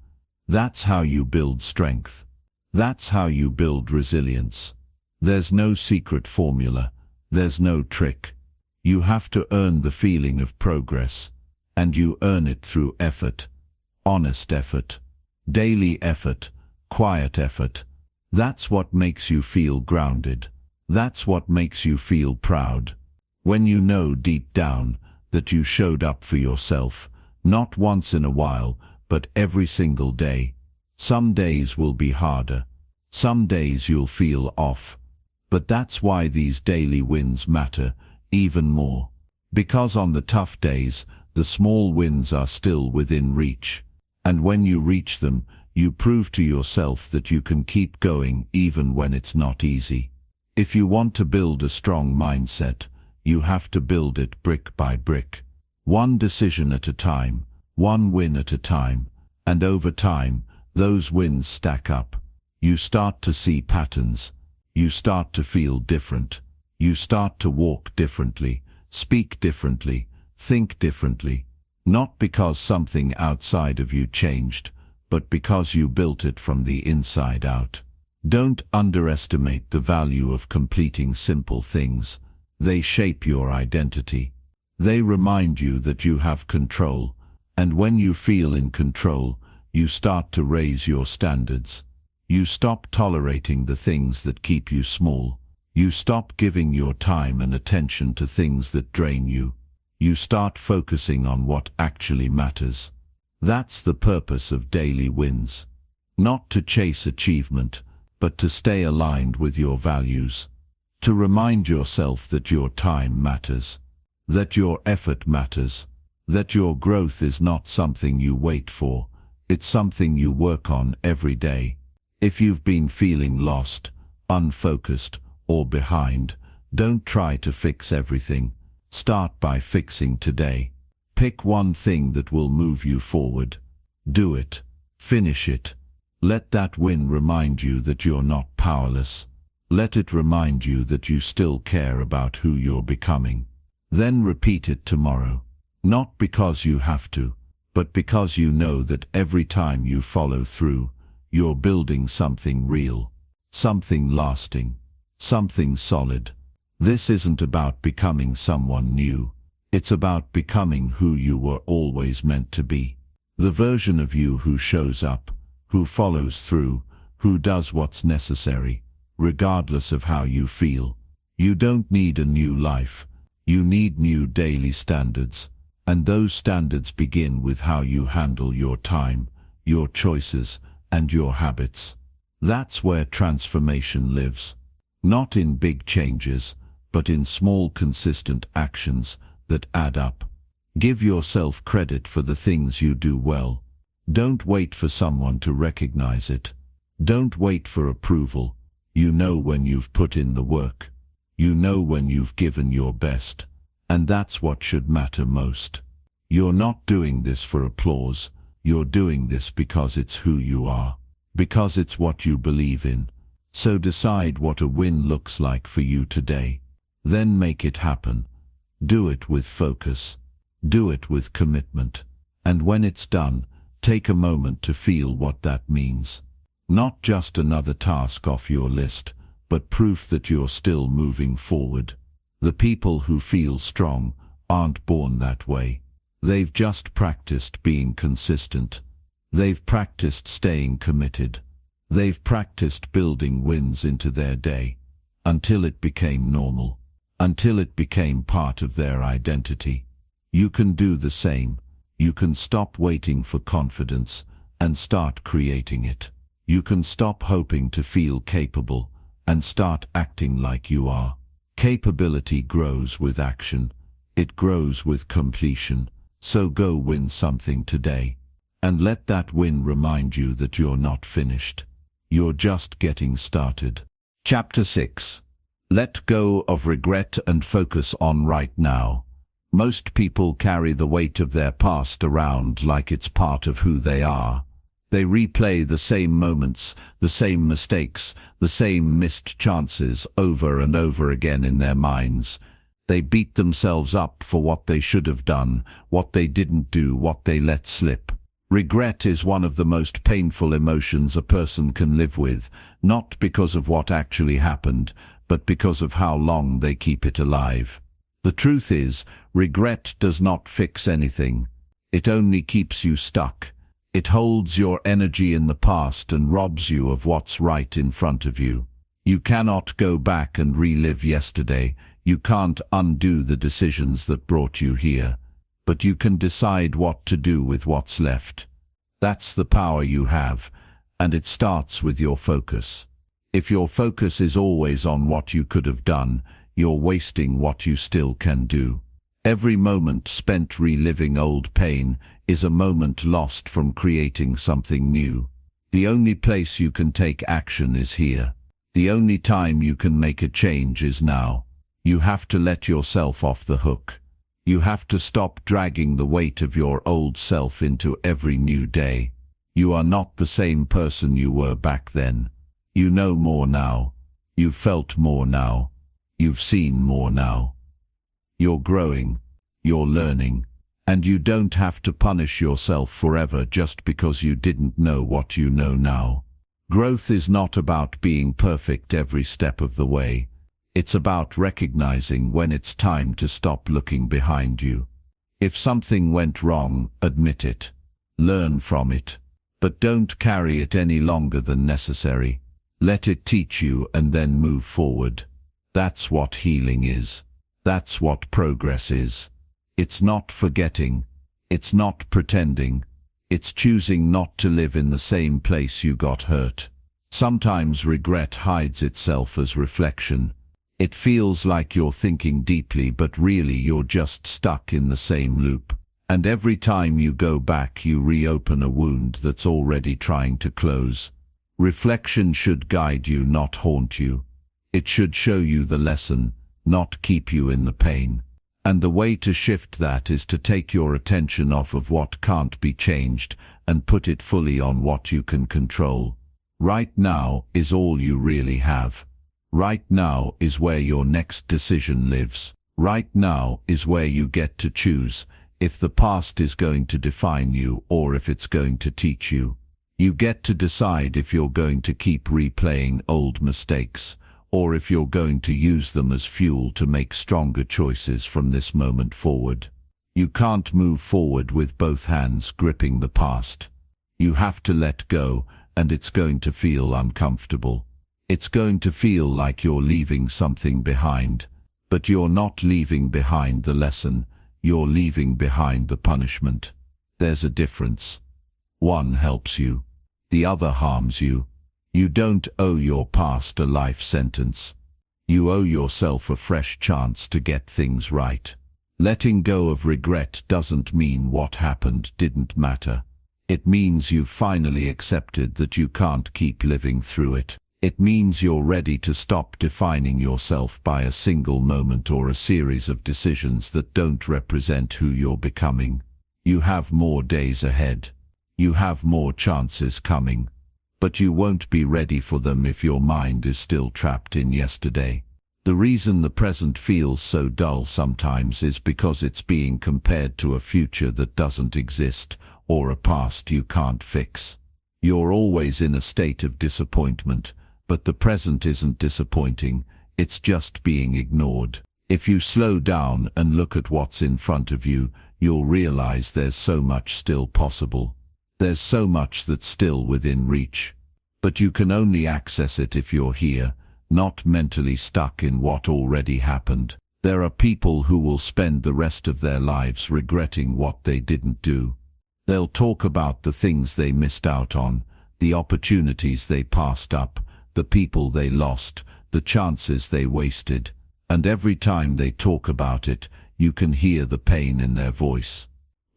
That's how you build strength. That's how you build resilience. There's no secret formula. There's no trick. You have to earn the feeling of progress. And you earn it through effort. Honest effort. Daily effort. Quiet effort. That's what makes you feel grounded. That's what makes you feel proud. When you know deep down that you showed up for yourself, not once in a while, but every single day. Some days will be harder. Some days you'll feel off. But that's why these daily wins matter even more. Because on the tough days, the small wins are still within reach. And when you reach them, you prove to yourself that you can keep going even when it's not easy. If you want to build a strong mindset, you have to build it brick by brick. One decision at a time, one win at a time, and over time, those wins stack up. You start to see patterns. You start to feel different. You start to walk differently, speak differently, think differently. Not because something outside of you changed, but because you built it from the inside out. Don't underestimate the value of completing simple things. They shape your identity. They remind you that you have control, and when you feel in control, you start to raise your standards. You stop tolerating the things that keep you small. You stop giving your time and attention to things that drain you. You start focusing on what actually matters. That's the purpose of daily wins. Not to chase achievement, but to stay aligned with your values. To remind yourself that your time matters, that your effort matters, that your growth is not something you wait for, it's something you work on every day. If you've been feeling lost, unfocused, or behind, don't try to fix everything. Start by fixing today. Pick one thing that will move you forward. Do it. Finish it. Let that win remind you that you're not powerless. Let it remind you that you still care about who you're becoming. Then repeat it tomorrow. Not because you have to, but because you know that every time you follow through, you're building something real, something lasting, something solid. This isn't about becoming someone new. It's about becoming who you were always meant to be. The version of you who shows up, who follows through, who does what's necessary, regardless of how you feel. You don't need a new life. You need new daily standards. And those standards begin with how you handle your time, your choices, and your habits. That's where transformation lives. Not in big changes, but in small consistent actions that add up. Give yourself credit for the things you do well. Don't wait for someone to recognize it. Don't wait for approval. You know when you've put in the work. You know when you've given your best. And that's what should matter most. You're not doing this for applause. You're doing this because it's who you are. Because it's what you believe in. So decide what a win looks like for you today. Then make it happen. Do it with focus. Do it with commitment. And when it's done, take a moment to feel what that means. Not just another task off your list, but proof that you're still moving forward. The people who feel strong aren't born that way. They've just practiced being consistent. They've practiced staying committed. They've practiced building wins into their day, until it became normal, until it became part of their identity. You can do the same. You can stop waiting for confidence and start creating it. You can stop hoping to feel capable and start acting like you are. Capability grows with action. It grows with completion. So go win something today. And let that win remind you that you're not finished. You're just getting started. Chapter 6. Let go of regret and focus on right now. Most people carry the weight of their past around like it's part of who they are. They replay the same moments, the same mistakes, the same missed chances over and over again in their minds. They beat themselves up for what they should have done, what they didn't do, what they let slip. Regret is one of the most painful emotions a person can live with, not because of what actually happened, but because of how long they keep it alive. The truth is, regret does not fix anything. It only keeps you stuck. It holds your energy in the past and robs you of what's right in front of you. You cannot go back and relive yesterday. You can't undo the decisions that brought you here. But you can decide what to do with what's left. That's the power you have, and it starts with your focus. If your focus is always on what you could have done, you're wasting what you still can do. Every moment spent reliving old pain is a moment lost from creating something new. The only place you can take action is here. The only time you can make a change is now. You have to let yourself off the hook. You have to stop dragging the weight of your old self into every new day. You are not the same person you were back then. You know more now. You've felt more now. You've seen more now. You're growing. You're learning. And you don't have to punish yourself forever just because you didn't know what you know now. Growth is not about being perfect every step of the way. It's about recognizing when it's time to stop looking behind you. If something went wrong, admit it. Learn from it. But don't carry it any longer than necessary. Let it teach you and then move forward. That's what healing is. That's what progress is. It's not forgetting. It's not pretending. It's choosing not to live in the same place you got hurt. Sometimes regret hides itself as reflection. It feels like you're thinking deeply, but really you're just stuck in the same loop. And every time you go back, you reopen a wound that's already trying to close. Reflection should guide you, not haunt you. It should show you the lesson, not keep you in the pain. And the way to shift that is to take your attention off of what can't be changed and put it fully on what you can control. Right now is all you really have. Right now is where your next decision lives. Right now is where you get to choose if the past is going to define you or if it's going to teach you. You get to decide if you're going to keep replaying old mistakes or if you're going to use them as fuel to make stronger choices from this moment forward. You can't move forward with both hands gripping the past. You have to let go, and it's going to feel uncomfortable. It's going to feel like you're leaving something behind, but you're not leaving behind the lesson. You're leaving behind the punishment. There's a difference. One helps you. The other harms you. You don't owe your past a life sentence. You owe yourself a fresh chance to get things right. Letting go of regret doesn't mean what happened didn't matter. It means you've finally accepted that you can't keep living through it. It means you're ready to stop defining yourself by a single moment or a series of decisions that don't represent who you're becoming. You have more days ahead. You have more chances coming. But you won't be ready for them if your mind is still trapped in yesterday. The reason the present feels so dull sometimes is because it's being compared to a future that doesn't exist or a past you can't fix. You're always in a state of disappointment. But the present isn't disappointing, it's just being ignored. If you slow down and look at what's in front of you, you'll realize there's so much still possible. There's so much that's still within reach. But you can only access it if you're here, not mentally stuck in what already happened. There are people who will spend the rest of their lives regretting what they didn't do. They'll talk about the things they missed out on, the opportunities they passed up, the people they lost, the chances they wasted. And every time they talk about it, you can hear the pain in their voice.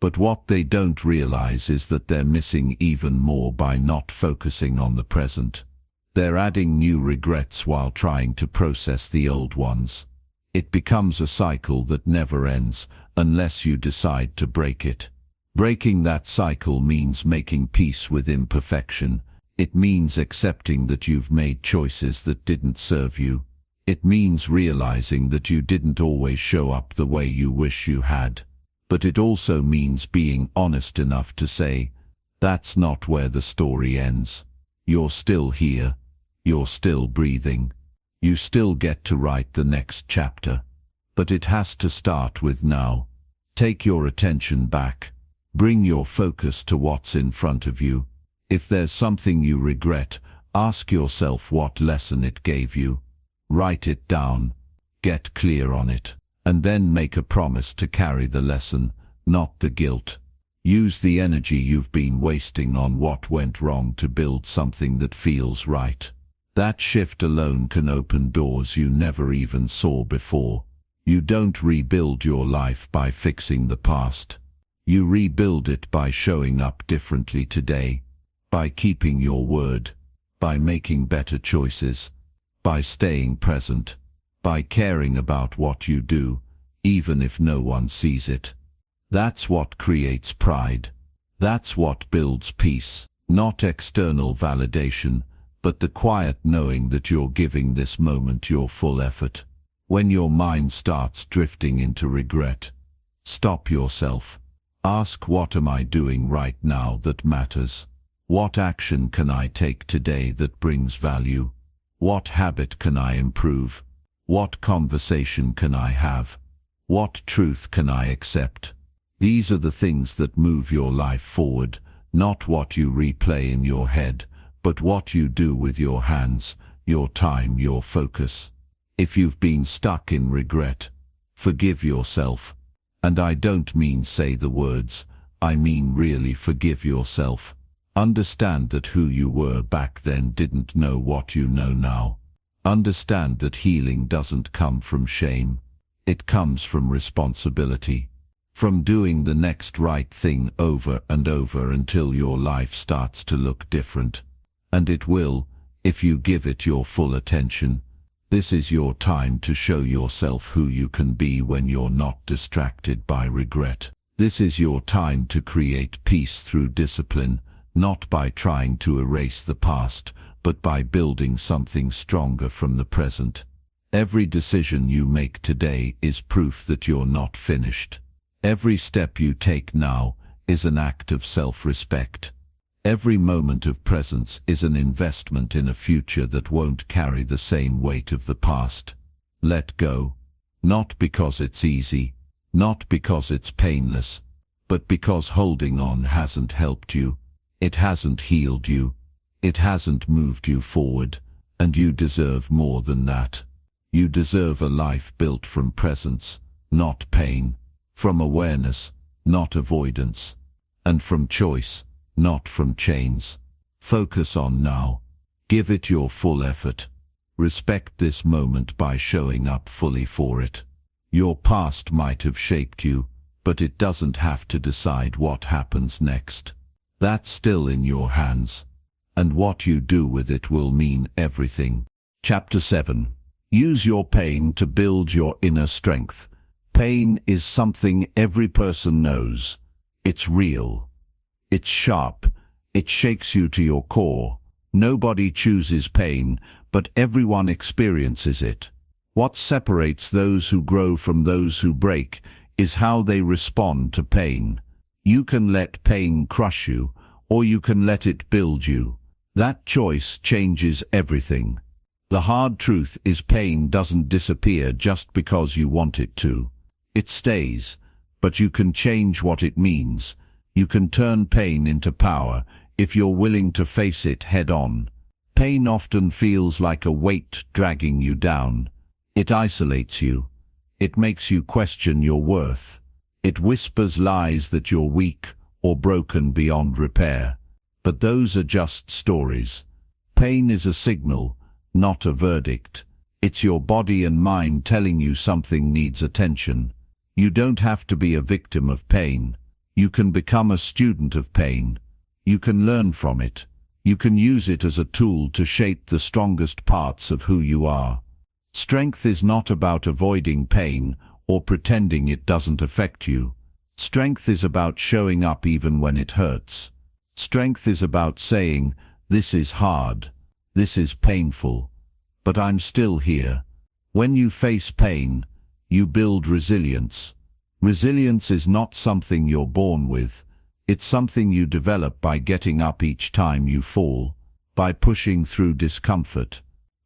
But what they don't realize is that they're missing even more by not focusing on the present. They're adding new regrets while trying to process the old ones. It becomes a cycle that never ends unless you decide to break it. Breaking that cycle means making peace with imperfection. It means accepting that you've made choices that didn't serve you. It means realizing that you didn't always show up the way you wish you had. But it also means being honest enough to say, that's not where the story ends. You're still here. You're still breathing. You still get to write the next chapter. But it has to start with now. Take your attention back. Bring your focus to what's in front of you. If there's something you regret, ask yourself what lesson it gave you. Write it down. Get clear on it. And then make a promise to carry the lesson, not the guilt. Use the energy you've been wasting on what went wrong to build something that feels right. That shift alone can open doors you never even saw before. You don't rebuild your life by fixing the past. You rebuild it by showing up differently today. By keeping your word, by making better choices, by staying present, by caring about what you do, even if no one sees it. That's what creates pride. That's what builds peace. Not external validation, but the quiet knowing that you're giving this moment your full effort. When your mind starts drifting into regret, stop yourself. Ask, what am I doing right now that matters? What action can I take today that brings value? What habit can I improve? What conversation can I have? What truth can I accept? These are the things that move your life forward, not what you replay in your head, but what you do with your hands, your time, your focus. If you've been stuck in regret, forgive yourself. And I don't mean say the words, I mean really forgive yourself. Understand that who you were back then didn't know what you know now. Understand that healing doesn't come from shame. It comes from responsibility. From doing the next right thing over and over until your life starts to look different. And it will, if you give it your full attention. This is your time to show yourself who you can be when you're not distracted by regret. This is your time to create peace through discipline, not by trying to erase the past, but by building something stronger from the present. Every decision you make today is proof that you're not finished. Every step you take now is an act of self-respect. Every moment of presence is an investment in a future that won't carry the same weight of the past. Let go. Not because it's easy, not because it's painless, but because holding on hasn't helped you. It hasn't healed you. It hasn't moved you forward, and you deserve more than that. You deserve a life built from presence, not pain, from awareness, not avoidance, and from choice, not from chains. Focus on now. Give it your full effort. Respect this moment by showing up fully for it. Your past might have shaped you, but it doesn't have to decide what happens next. That's still in your hands, and what you do with it will mean everything. Chapter 7. Use your pain to build your inner strength. Pain is something every person knows. It's real. It's sharp. It shakes you to your core. Nobody chooses pain, but everyone experiences it. What separates those who grow from those who break is how they respond to pain. You can let pain crush you, or you can let it build you. That choice changes everything. The hard truth is pain doesn't disappear just because you want it to. It stays, but you can change what it means. You can turn pain into power if you're willing to face it head-on. Pain often feels like a weight dragging you down. It isolates you. It makes you question your worth. It whispers lies that you're weak or broken beyond repair. But those are just stories. Pain is a signal, not a verdict. It's your body and mind telling you something needs attention. You don't have to be a victim of pain. You can become a student of pain. You can learn from it. You can use it as a tool to shape the strongest parts of who you are. Strength is not about avoiding pain or pretending it doesn't affect you. Strength is about showing up even when it hurts. Strength is about saying, this is hard, this is painful, but I'm still here. When you face pain, you build resilience. Resilience is not something you're born with. It's something you develop by getting up each time you fall, by pushing through discomfort,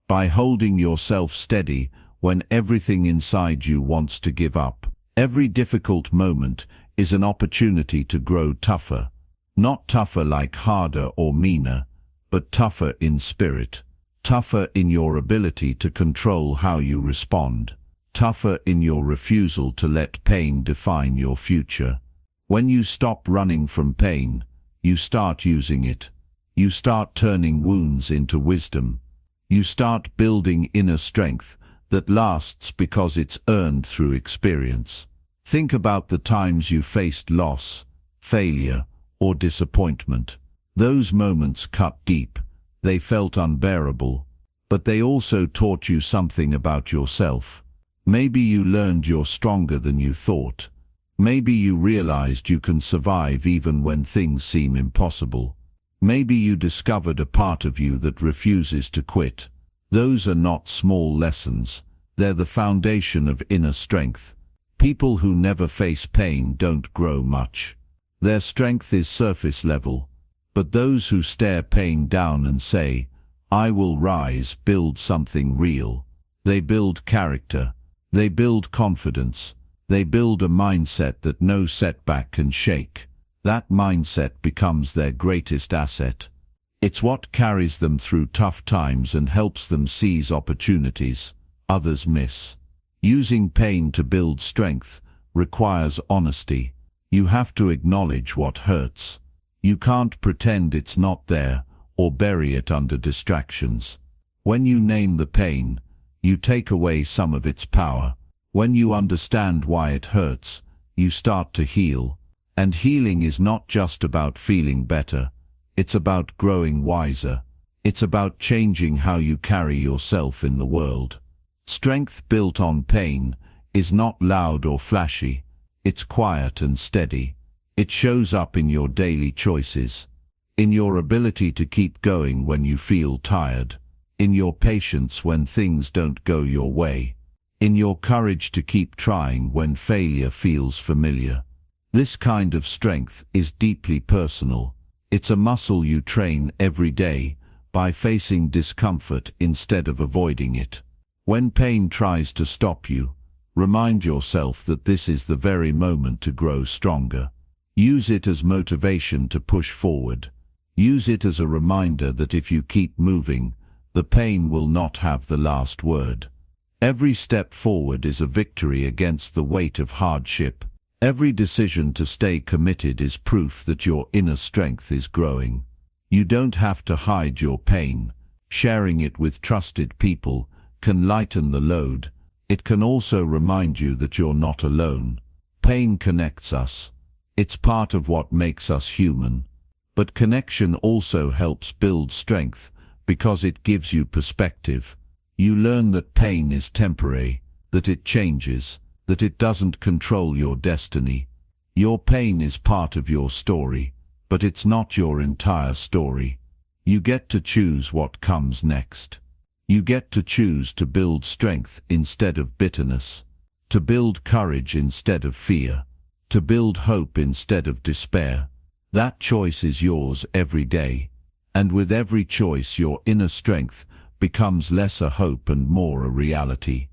by holding yourself steady when everything inside you wants to give up. Every difficult moment is an opportunity to grow tougher. Not tougher like harder or meaner, but tougher in spirit. Tougher in your ability to control how you respond. Tougher in your refusal to let pain define your future. When you stop running from pain, you start using it. You start turning wounds into wisdom. You start building inner strength that lasts because it's earned through experience. Think about the times you faced loss, failure, or disappointment. Those moments cut deep. They felt unbearable. but they also taught you something about yourself. Maybe you learned you're stronger than you thought. Maybe you realized you can survive even when things seem impossible. Maybe you discovered a part of you that refuses to quit. Those are not small lessons. They're the foundation of inner strength. People who never face pain don't grow much. Their strength is surface level. But those who stare pain down and say, "I will rise," build something real. They build character. They build confidence. They build a mindset that no setback can shake. That mindset becomes their greatest asset. It's what carries them through tough times and helps them seize opportunities others miss. Using pain to build strength requires honesty. You have to acknowledge what hurts. You can't pretend it's not there or bury it under distractions. When you name the pain, you take away some of its power. When you understand why it hurts, you start to heal. And healing is not just about feeling better. It's about growing wiser. It's about changing how you carry yourself in the world. Strength built on pain is not loud or flashy. It's quiet and steady. It shows up in your daily choices, in your ability to keep going when you feel tired, in your patience when things don't go your way, in your courage to keep trying when failure feels familiar. This kind of strength is deeply personal. It's a muscle you train every day by facing discomfort instead of avoiding it. When pain tries to stop you, remind yourself that this is the very moment to grow stronger. Use it as motivation to push forward. Use it as a reminder that if you keep moving, the pain will not have the last word. Every step forward is a victory against the weight of hardship. Every decision to stay committed is proof that your inner strength is growing. You don't have to hide your pain. Sharing it with trusted people can lighten the load. It can also remind you that you're not alone. Pain connects us. It's part of what makes us human. But connection also helps build strength because it gives you perspective. You learn that pain is temporary, that it changes, that it doesn't control your destiny. Your pain is part of your story, but it's not your entire story. You get to choose what comes next. You get to choose to build strength instead of bitterness, to build courage instead of fear, to build hope instead of despair. That choice is yours every day, and with every choice your inner strength becomes less a hope and more a reality.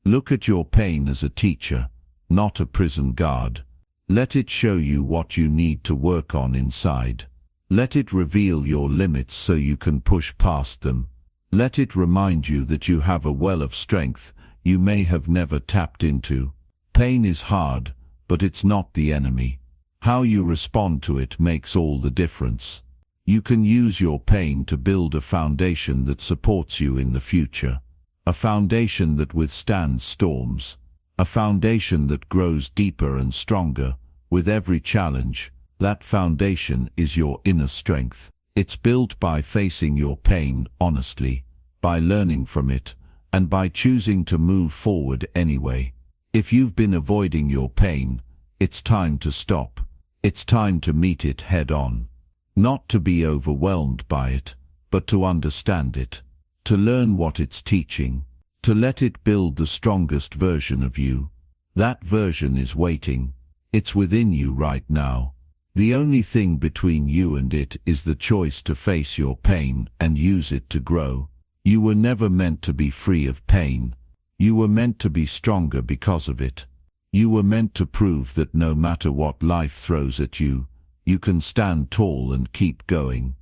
Look at your pain as a teacher, not a prison guard. Let it show you what you need to work on inside. Let it reveal your limits so you can push past them. Let it remind you that you have a well of strength you may have never tapped into. Pain is hard, but it's not the enemy. How you respond to it makes all the difference. You can use your pain to build a foundation that supports you in the future. A foundation that withstands storms. A foundation that grows deeper and stronger with every challenge. That foundation is your inner strength. It's built by facing your pain honestly, by learning from it, and by choosing to move forward anyway. If you've been avoiding your pain, it's time to stop. It's time to meet it head on. Not to be overwhelmed by it, but to understand it, to learn what it's teaching, to let it build the strongest version of you. That version is waiting. It's within you right now. The only thing between you and it is the choice to face your pain and use it to grow. You were never meant to be free of pain. You were meant to be stronger because of it. You were meant to prove that no matter what life throws at you, you can stand tall and keep going.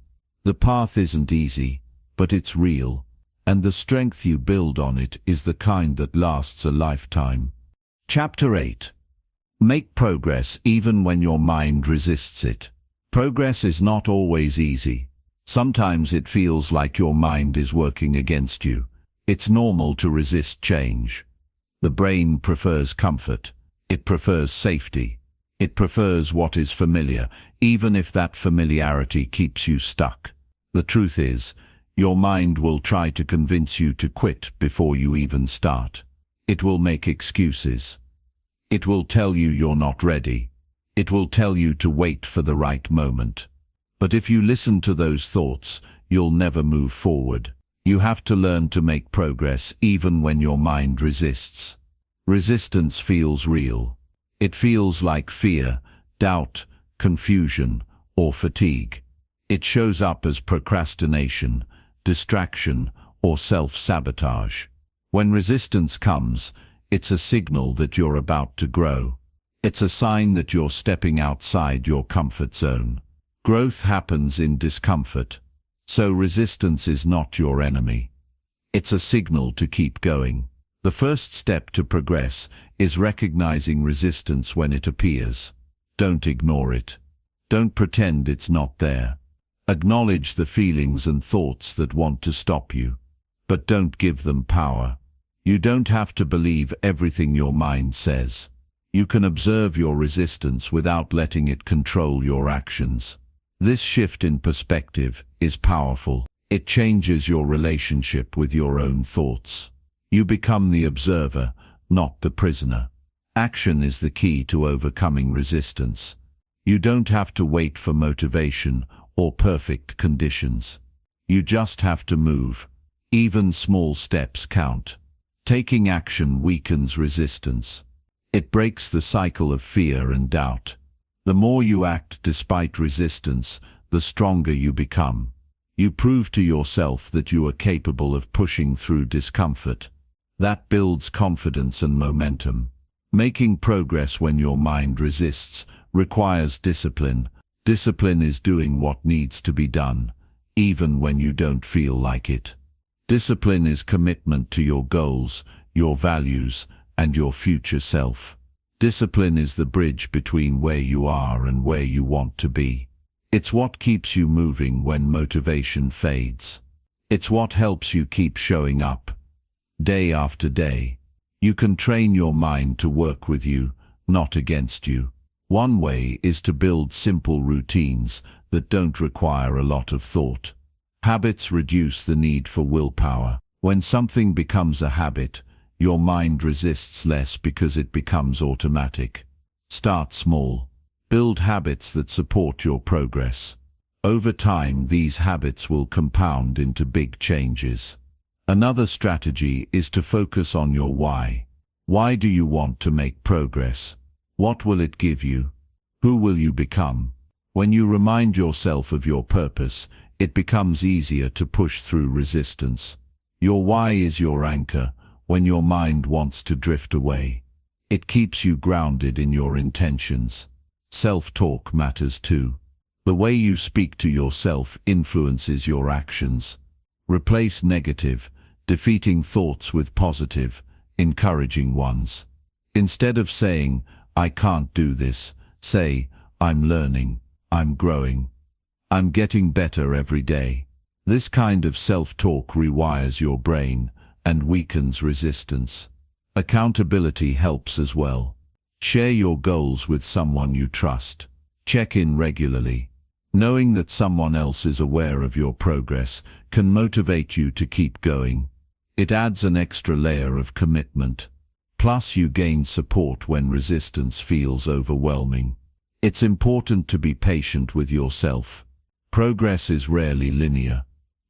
The path isn't easy, but it's real, and the strength you build on it is the kind that lasts a lifetime. Chapter 8. Make progress even when your mind resists it. Progress is not always easy. Sometimes it feels like your mind is working against you. It's normal to resist change. The brain prefers comfort. It prefers safety. It prefers what is familiar, even if that familiarity keeps you stuck. The truth is, Your mind will try to convince you to quit before you even start. It will make excuses. It will tell you you're not ready. It will tell you to wait for the right moment. But if you listen to those thoughts, you'll never move forward. You have to learn to make progress even when your mind resists. Resistance feels real. It feels like fear, doubt, confusion, or fatigue. It shows up as procrastination, distraction, or self-sabotage. When resistance comes, it's a signal that you're about to grow. It's a sign that you're stepping outside your comfort zone. Growth happens in discomfort, so resistance is not your enemy. It's a signal to keep going. The first step to progress is recognizing resistance when it appears. Don't ignore it. Don't pretend it's not there. Acknowledge the feelings and thoughts that want to stop you, but don't give them power. You don't have to believe everything your mind says. You can observe your resistance without letting it control your actions. This shift in perspective is powerful. It changes your relationship with your own thoughts. You become the observer, not the prisoner. Action is the key to overcoming resistance. You don't have to wait for motivation or perfect conditions. You just have to move. Even small steps count. Taking action weakens resistance. It breaks the cycle of fear and doubt. The more you act despite resistance, the stronger you become. You prove to yourself that you are capable of pushing through discomfort. That builds confidence and momentum. Making progress when your mind resists requires discipline. Discipline is doing what needs to be done, even when you don't feel like it. Discipline is commitment to your goals, your values, and your future self. Discipline is the bridge between where you are and where you want to be. It's what keeps you moving when motivation fades. It's what helps you keep showing up, day after day. You can train your mind to work with you, not against you. One way is to build simple routines that don't require a lot of thought. Habits reduce the need for willpower. When something becomes a habit, your mind resists less because it becomes automatic. Start small. Build habits that support your progress. Over time, these habits will compound into big changes. Another strategy is to focus on your why. Why do you want to make progress? What will it give you? Who will you become? When you remind yourself of your purpose, it becomes easier to push through resistance. Your why is your anchor when your mind wants to drift away. It keeps you grounded in your intentions. Self-talk matters too. The way you speak to yourself influences your actions. Replace negative, defeating thoughts with positive, encouraging ones. Instead of saying, "I can't do this," say, "I'm learning, I'm growing, I'm getting better every day." This kind of self-talk rewires your brain and weakens resistance. Accountability helps as well. Share your goals with someone you trust. Check in regularly. Knowing that someone else is aware of your progress can motivate you to keep going. It adds an extra layer of commitment. Plus, you gain support when resistance feels overwhelming. It's important to be patient with yourself. Progress is rarely linear.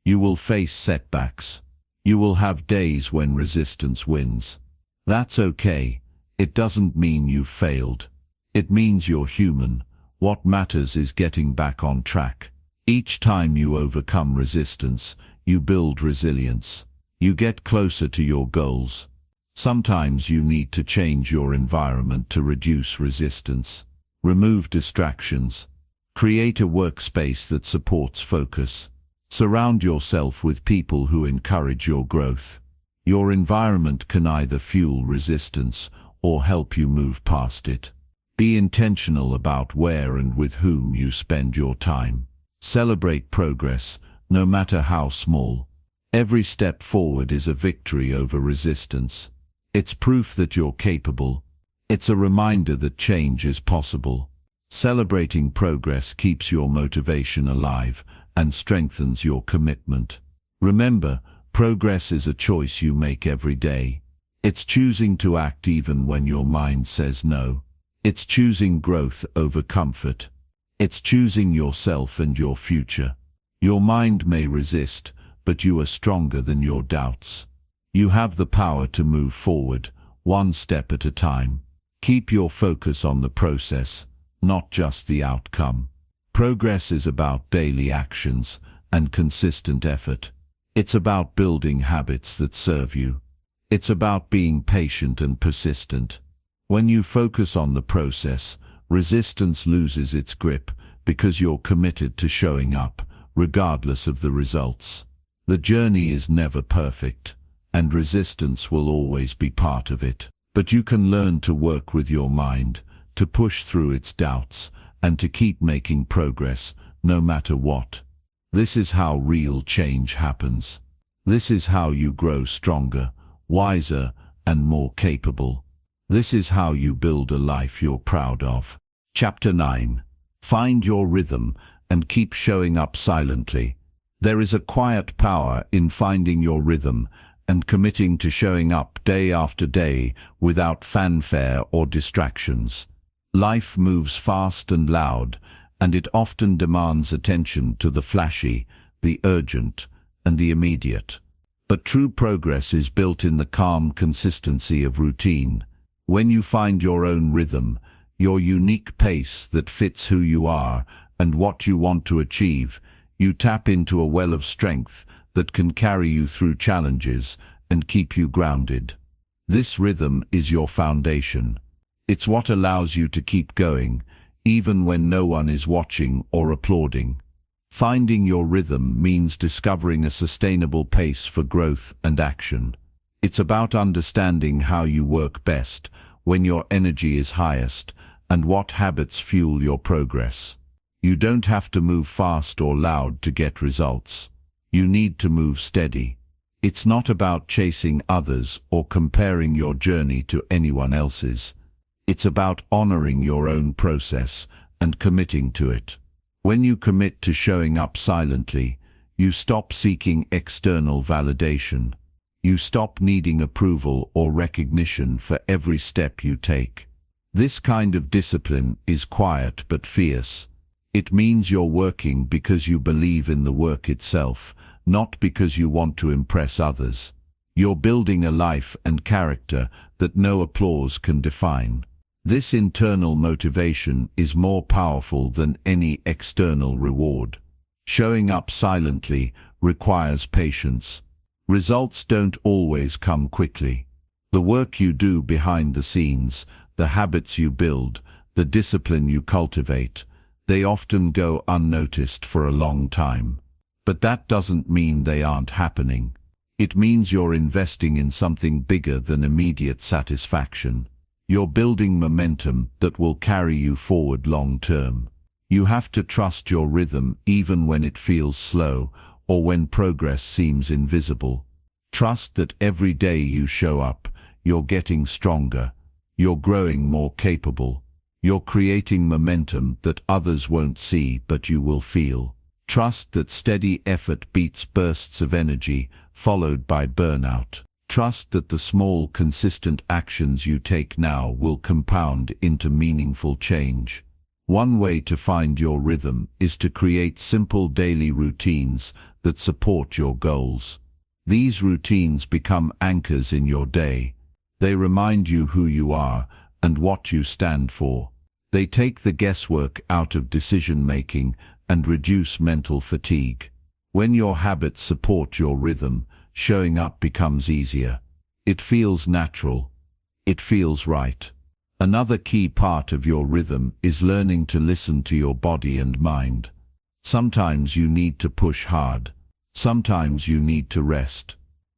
You will face setbacks. You will have days when resistance wins. That's okay. It doesn't mean you've failed. It means you're human. What matters is getting back on track. Each time you overcome resistance, you build resilience. You get closer to your goals. Sometimes you need to change your environment to reduce resistance. Remove distractions. Create a workspace that supports focus. Surround yourself with people who encourage your growth. Your environment can either fuel resistance or help you move past it. Be intentional about where and with whom you spend your time. Celebrate progress, no matter how small. Every step forward is a victory over resistance. It's proof that you're capable. It's a reminder that change is possible. Celebrating progress keeps your motivation alive and strengthens your commitment. Remember, progress is a choice you make every day. It's choosing to act even when your mind says no. It's choosing growth over comfort. It's choosing yourself and your future. Your mind may resist, but you are stronger than your doubts. You have the power to move forward, one step at a time. Keep your focus on the process, not just the outcome. Progress is about daily actions and consistent effort. It's about building habits that serve you. It's about being patient and persistent. When you focus on the process, resistance loses its grip because you're committed to showing up, regardless of the results. The journey is never perfect, and resistance will always be part of it. But you can learn to work with your mind, to push through its doubts, and to keep making progress, no matter what. This is how real change happens. This is how you grow stronger, wiser, and more capable. This is how you build a life you're proud of. Chapter 9. Find your rhythm and keep showing up silently. There is a quiet power in finding your rhythm and committing to showing up day after day without fanfare or distractions. Life moves fast and loud, and it often demands attention to the flashy, the urgent, and the immediate. But true progress is built in the calm consistency of routine. When you find your own rhythm, your unique pace that fits who you are and what you want to achieve, you tap into a well of strength that can carry you through challenges and keep you grounded. This rhythm is your foundation. It's what allows you to keep going, even when no one is watching or applauding. Finding your rhythm means discovering a sustainable pace for growth and action. It's about understanding how you work best, when your energy is highest, and what habits fuel your progress. You don't have to move fast or loud to get results. You need to move steady. It's not about chasing others or comparing your journey to anyone else's. It's about honoring your own process and committing to it. When you commit to showing up silently, you stop seeking external validation. You stop needing approval or recognition for every step you take. This kind of discipline is quiet but fierce. It means you're working because you believe in the work itself, not because you want to impress others. You're building a life and character that no applause can define. This internal motivation is more powerful than any external reward. Showing up silently requires patience. Results don't always come quickly. The work you do behind the scenes, the habits you build, the discipline you cultivate, they often go unnoticed for a long time. But that doesn't mean they aren't happening. It means you're investing in something bigger than immediate satisfaction. You're building momentum that will carry you forward long term. You have to trust your rhythm even when it feels slow or when progress seems invisible. Trust that every day you show up, you're getting stronger, you're growing more capable, you're creating momentum that others won't see but you will feel. Trust that steady effort beats bursts of energy, followed by burnout. Trust that the small, consistent actions you take now will compound into meaningful change. One way to find your rhythm is to create simple daily routines that support your goals. These routines become anchors in your day. They remind you who you are and what you stand for. They take the guesswork out of decision-making and reduce mental fatigue. When your habits support your rhythm, showing up becomes easier. It feels natural. It feels right. Another key part of your rhythm is learning to listen to your body and mind. Sometimes you need to push hard. Sometimes you need to rest.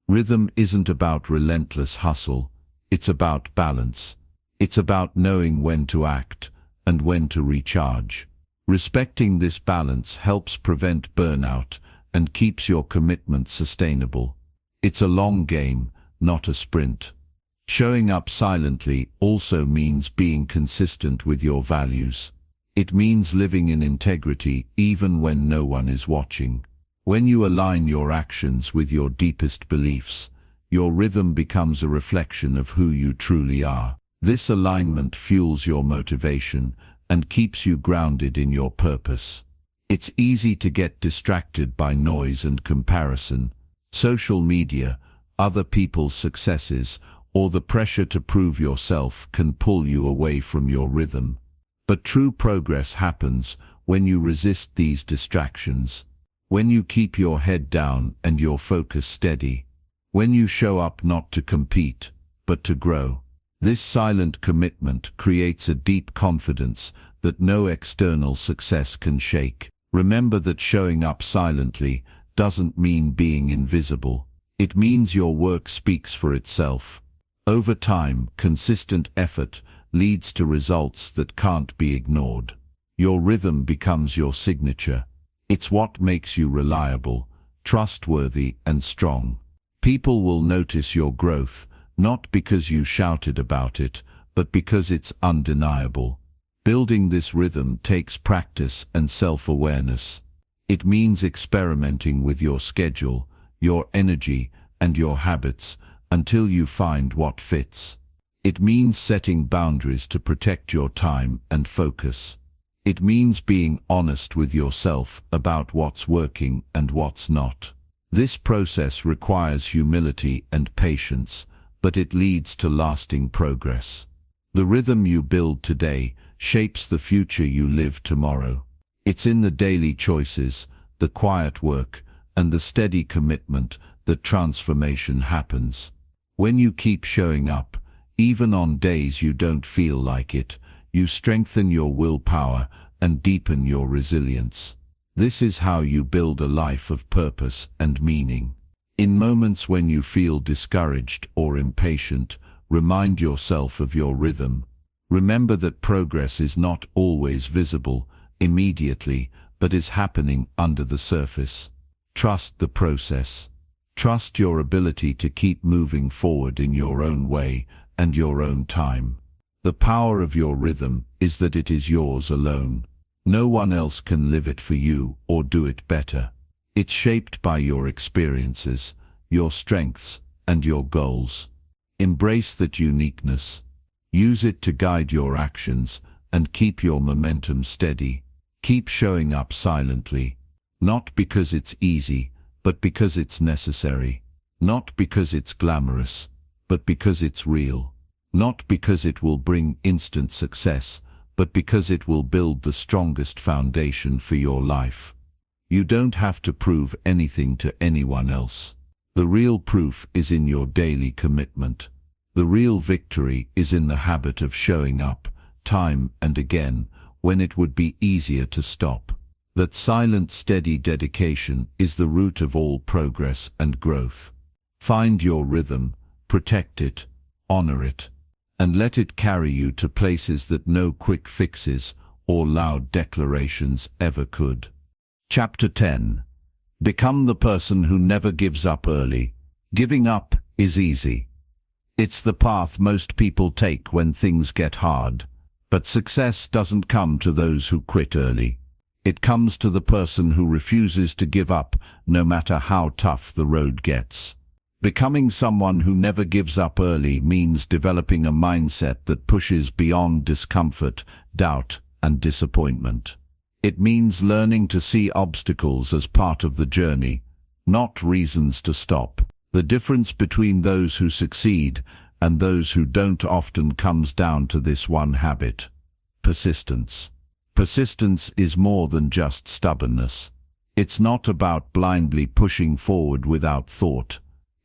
Rhythm isn't about relentless hustle. It's about balance. It's about knowing when to act and when to recharge. Respecting this balance helps prevent burnout and keeps your commitment sustainable. It's a long game, not a sprint. Showing up silently also means being consistent with your values. It means living in integrity even when no one is watching. When you align your actions with your deepest beliefs, your rhythm becomes a reflection of who you truly are. This alignment fuels your motivation and keeps you grounded in your purpose. It's easy to get distracted by noise and comparison. Social media, other people's successes, or the pressure to prove yourself can pull you away from your rhythm. But true progress happens when you resist these distractions, when you keep your head down and your focus steady, when you show up not to compete, but to grow. This silent commitment creates a deep confidence that no external success can shake. Remember that showing up silently doesn't mean being invisible. It means your work speaks for itself. Over time, consistent effort leads to results that can't be ignored. Your rhythm becomes your signature. It's what makes you reliable, trustworthy, and strong. People will notice your growth, not because you shouted about it, but because it's undeniable. Building this rhythm takes practice and self-awareness. It means experimenting with your schedule, your energy, and your habits until you find what fits. It means setting boundaries to protect your time and focus. It means being honest with yourself about what's working and what's not. This process requires humility and patience, but it leads to lasting progress. The rhythm you build today shapes the future you live tomorrow. It's in the daily choices, the quiet work, and the steady commitment that transformation happens. When you keep showing up, even on days you don't feel like it, you strengthen your willpower and deepen your resilience. This is how you build a life of purpose and meaning. In moments when you feel discouraged or impatient, remind yourself of your rhythm. Remember that progress is not always visible immediately, but is happening under the surface. Trust the process. Trust your ability to keep moving forward in your own way and your own time. The power of your rhythm is that it is yours alone. No one else can live it for you or do it better. It's shaped by your experiences, your strengths, and your goals. Embrace that uniqueness. Use it to guide your actions and keep your momentum steady. Keep showing up silently, not because it's easy, but because it's necessary. Not because it's glamorous, but because it's real. Not because it will bring instant success, but because it will build the strongest foundation for your life. You don't have to prove anything to anyone else. The real proof is in your daily commitment. The real victory is in the habit of showing up, time and again, when it would be easier to stop. That silent, steady dedication is the root of all progress and growth. Find your rhythm, protect it, honor it, and let it carry you to places that no quick fixes or loud declarations ever could. Chapter 10. Become the person who never gives up early. Giving up is easy. It's the path most people take when things get hard. But success doesn't come to those who quit early. It comes to the person who refuses to give up no matter how tough the road gets. Becoming someone who never gives up early means developing a mindset that pushes beyond discomfort, doubt, and disappointment. It means learning to see obstacles as part of the journey, not reasons to stop. The difference between those who succeed and those who don't often comes down to this one habit: persistence. Persistence is more than just stubbornness. It's not about blindly pushing forward without thought.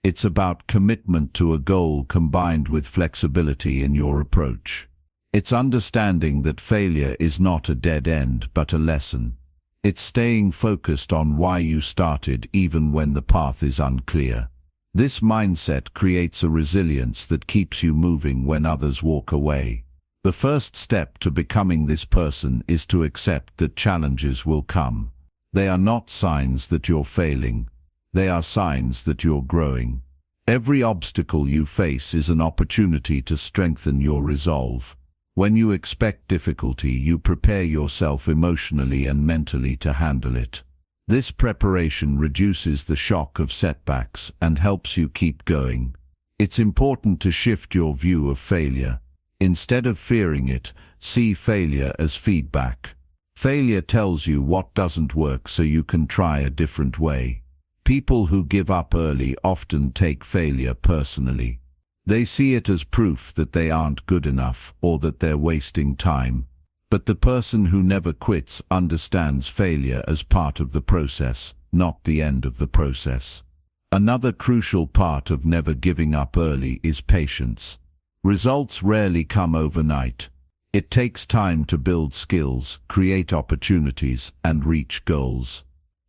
It's about commitment to a goal combined with flexibility in your approach. It's understanding that failure is not a dead end, but a lesson. It's staying focused on why you started even when the path is unclear. This mindset creates a resilience that keeps you moving when others walk away. The first step to becoming this person is to accept that challenges will come. They are not signs that you're failing. They are signs that you're growing. Every obstacle you face is an opportunity to strengthen your resolve. When you expect difficulty, you prepare yourself emotionally and mentally to handle it. This preparation reduces the shock of setbacks and helps you keep going. It's important to shift your view of failure. Instead of fearing it, see failure as feedback. Failure tells you what doesn't work so you can try a different way. People who give up early often take failure personally. They see it as proof that they aren't good enough or that they're wasting time. But the person who never quits understands failure as part of the process, not the end of the process. Another crucial part of never giving up early is patience. Results rarely come overnight. It takes time to build skills, create opportunities, and reach goals.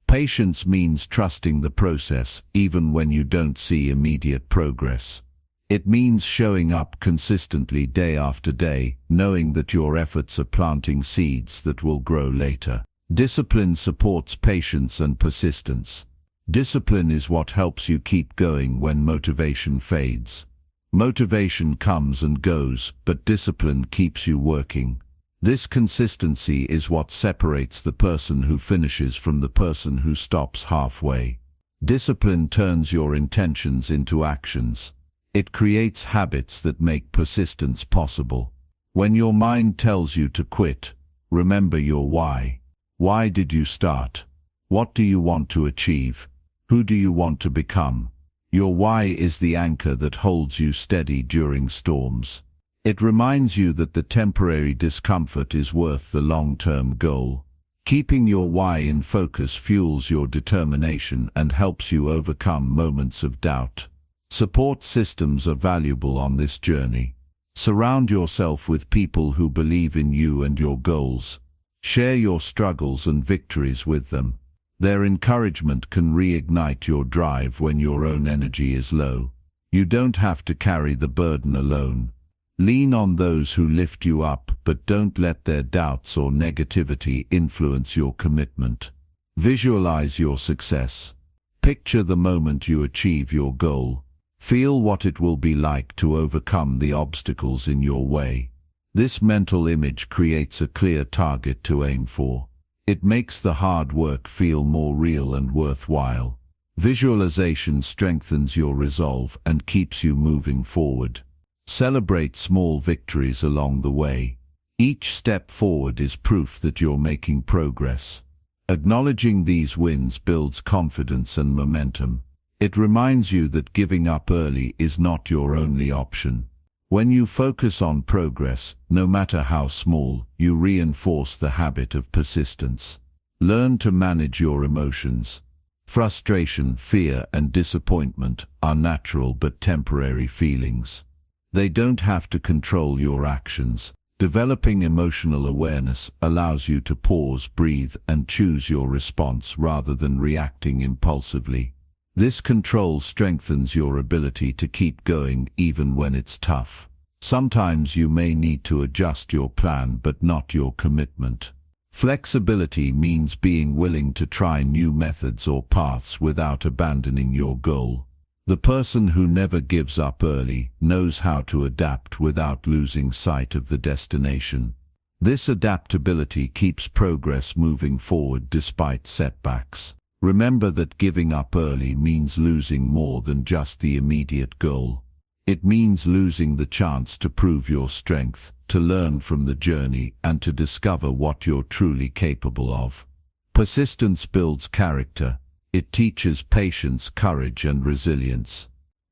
Patience means trusting the process even when you don't see immediate progress. It means showing up consistently day after day, knowing that your efforts are planting seeds that will grow later. Discipline supports patience and persistence. Discipline is what helps you keep going when motivation fades. Motivation comes and goes, but discipline keeps you working. This consistency is what separates the person who finishes from the person who stops halfway. Discipline turns your intentions into actions. It creates habits that make persistence possible. When your mind tells you to quit, remember your why. Why did you start? What do you want to achieve? Who do you want to become? Your why is the anchor that holds you steady during storms. It reminds you that the temporary discomfort is worth the long-term goal. Keeping your why in focus fuels your determination and helps you overcome moments of doubt. Support systems are valuable on this journey. Surround yourself with people who believe in you and your goals. Share your struggles and victories with them. Their encouragement can reignite your drive when your own energy is low. You don't have to carry the burden alone. Lean on those who lift you up, but don't let their doubts or negativity influence your commitment. Visualize your success. Picture the moment you achieve your goal. Feel what it will be like to overcome the obstacles in your way. This mental image creates a clear target to aim for. It makes the hard work feel more real and worthwhile. Visualization strengthens your resolve and keeps you moving forward. Celebrate small victories along the way. Each step forward is proof that you're making progress. Acknowledging these wins builds confidence and momentum. It reminds you that giving up early is not your only option. When you focus on progress, no matter how small, you reinforce the habit of persistence. Learn to manage your emotions. Frustration, fear, and disappointment are natural but temporary feelings. They don't have to control your actions. Developing emotional awareness allows you to pause, breathe, and choose your response rather than reacting impulsively. This control strengthens your ability to keep going even when it's tough. Sometimes you may need to adjust your plan but not your commitment. Flexibility means being willing to try new methods or paths without abandoning your goal. The person who never gives up early knows how to adapt without losing sight of the destination. This adaptability keeps progress moving forward despite setbacks. Remember that giving up early means losing more than just the immediate goal. It means losing the chance to prove your strength, to learn from the journey, and to discover what you're truly capable of. Persistence builds character. It teaches patience, courage, and resilience.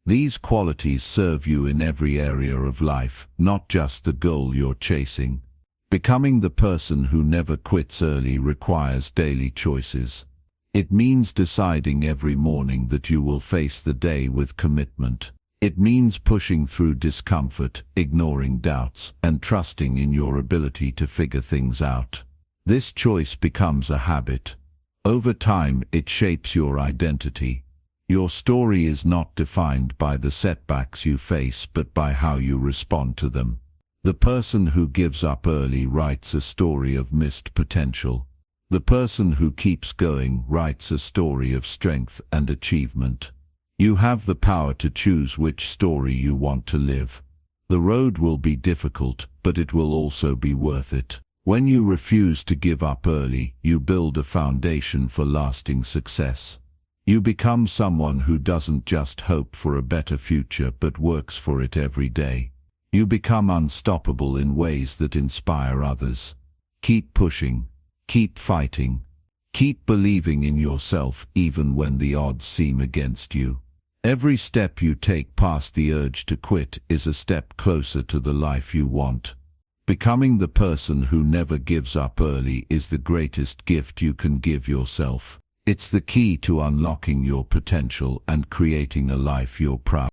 These qualities serve you in every area of life, not just the goal you're chasing. Becoming the person who never quits early requires daily choices. It means deciding every morning that you will face the day with commitment. It means pushing through discomfort, ignoring doubts, and trusting in your ability to figure things out. This choice becomes a habit. Over time, it shapes your identity. Your story is not defined by the setbacks you face, but by how you respond to them. The person who gives up early writes a story of missed potential. The person who keeps going writes a story of strength and achievement. You have the power to choose which story you want to live. The road will be difficult, but it will also be worth it. When you refuse to give up early, you build a foundation for lasting success. You become someone who doesn't just hope for a better future but works for it every day. You become unstoppable in ways that inspire others. Keep pushing, keep fighting, keep believing in yourself even when the odds seem against you. Every step you take past the urge to quit is a step closer to the life you want. Becoming the person who never gives up early is the greatest gift you can give yourself. It's the key to unlocking your potential and creating a life you're proud of.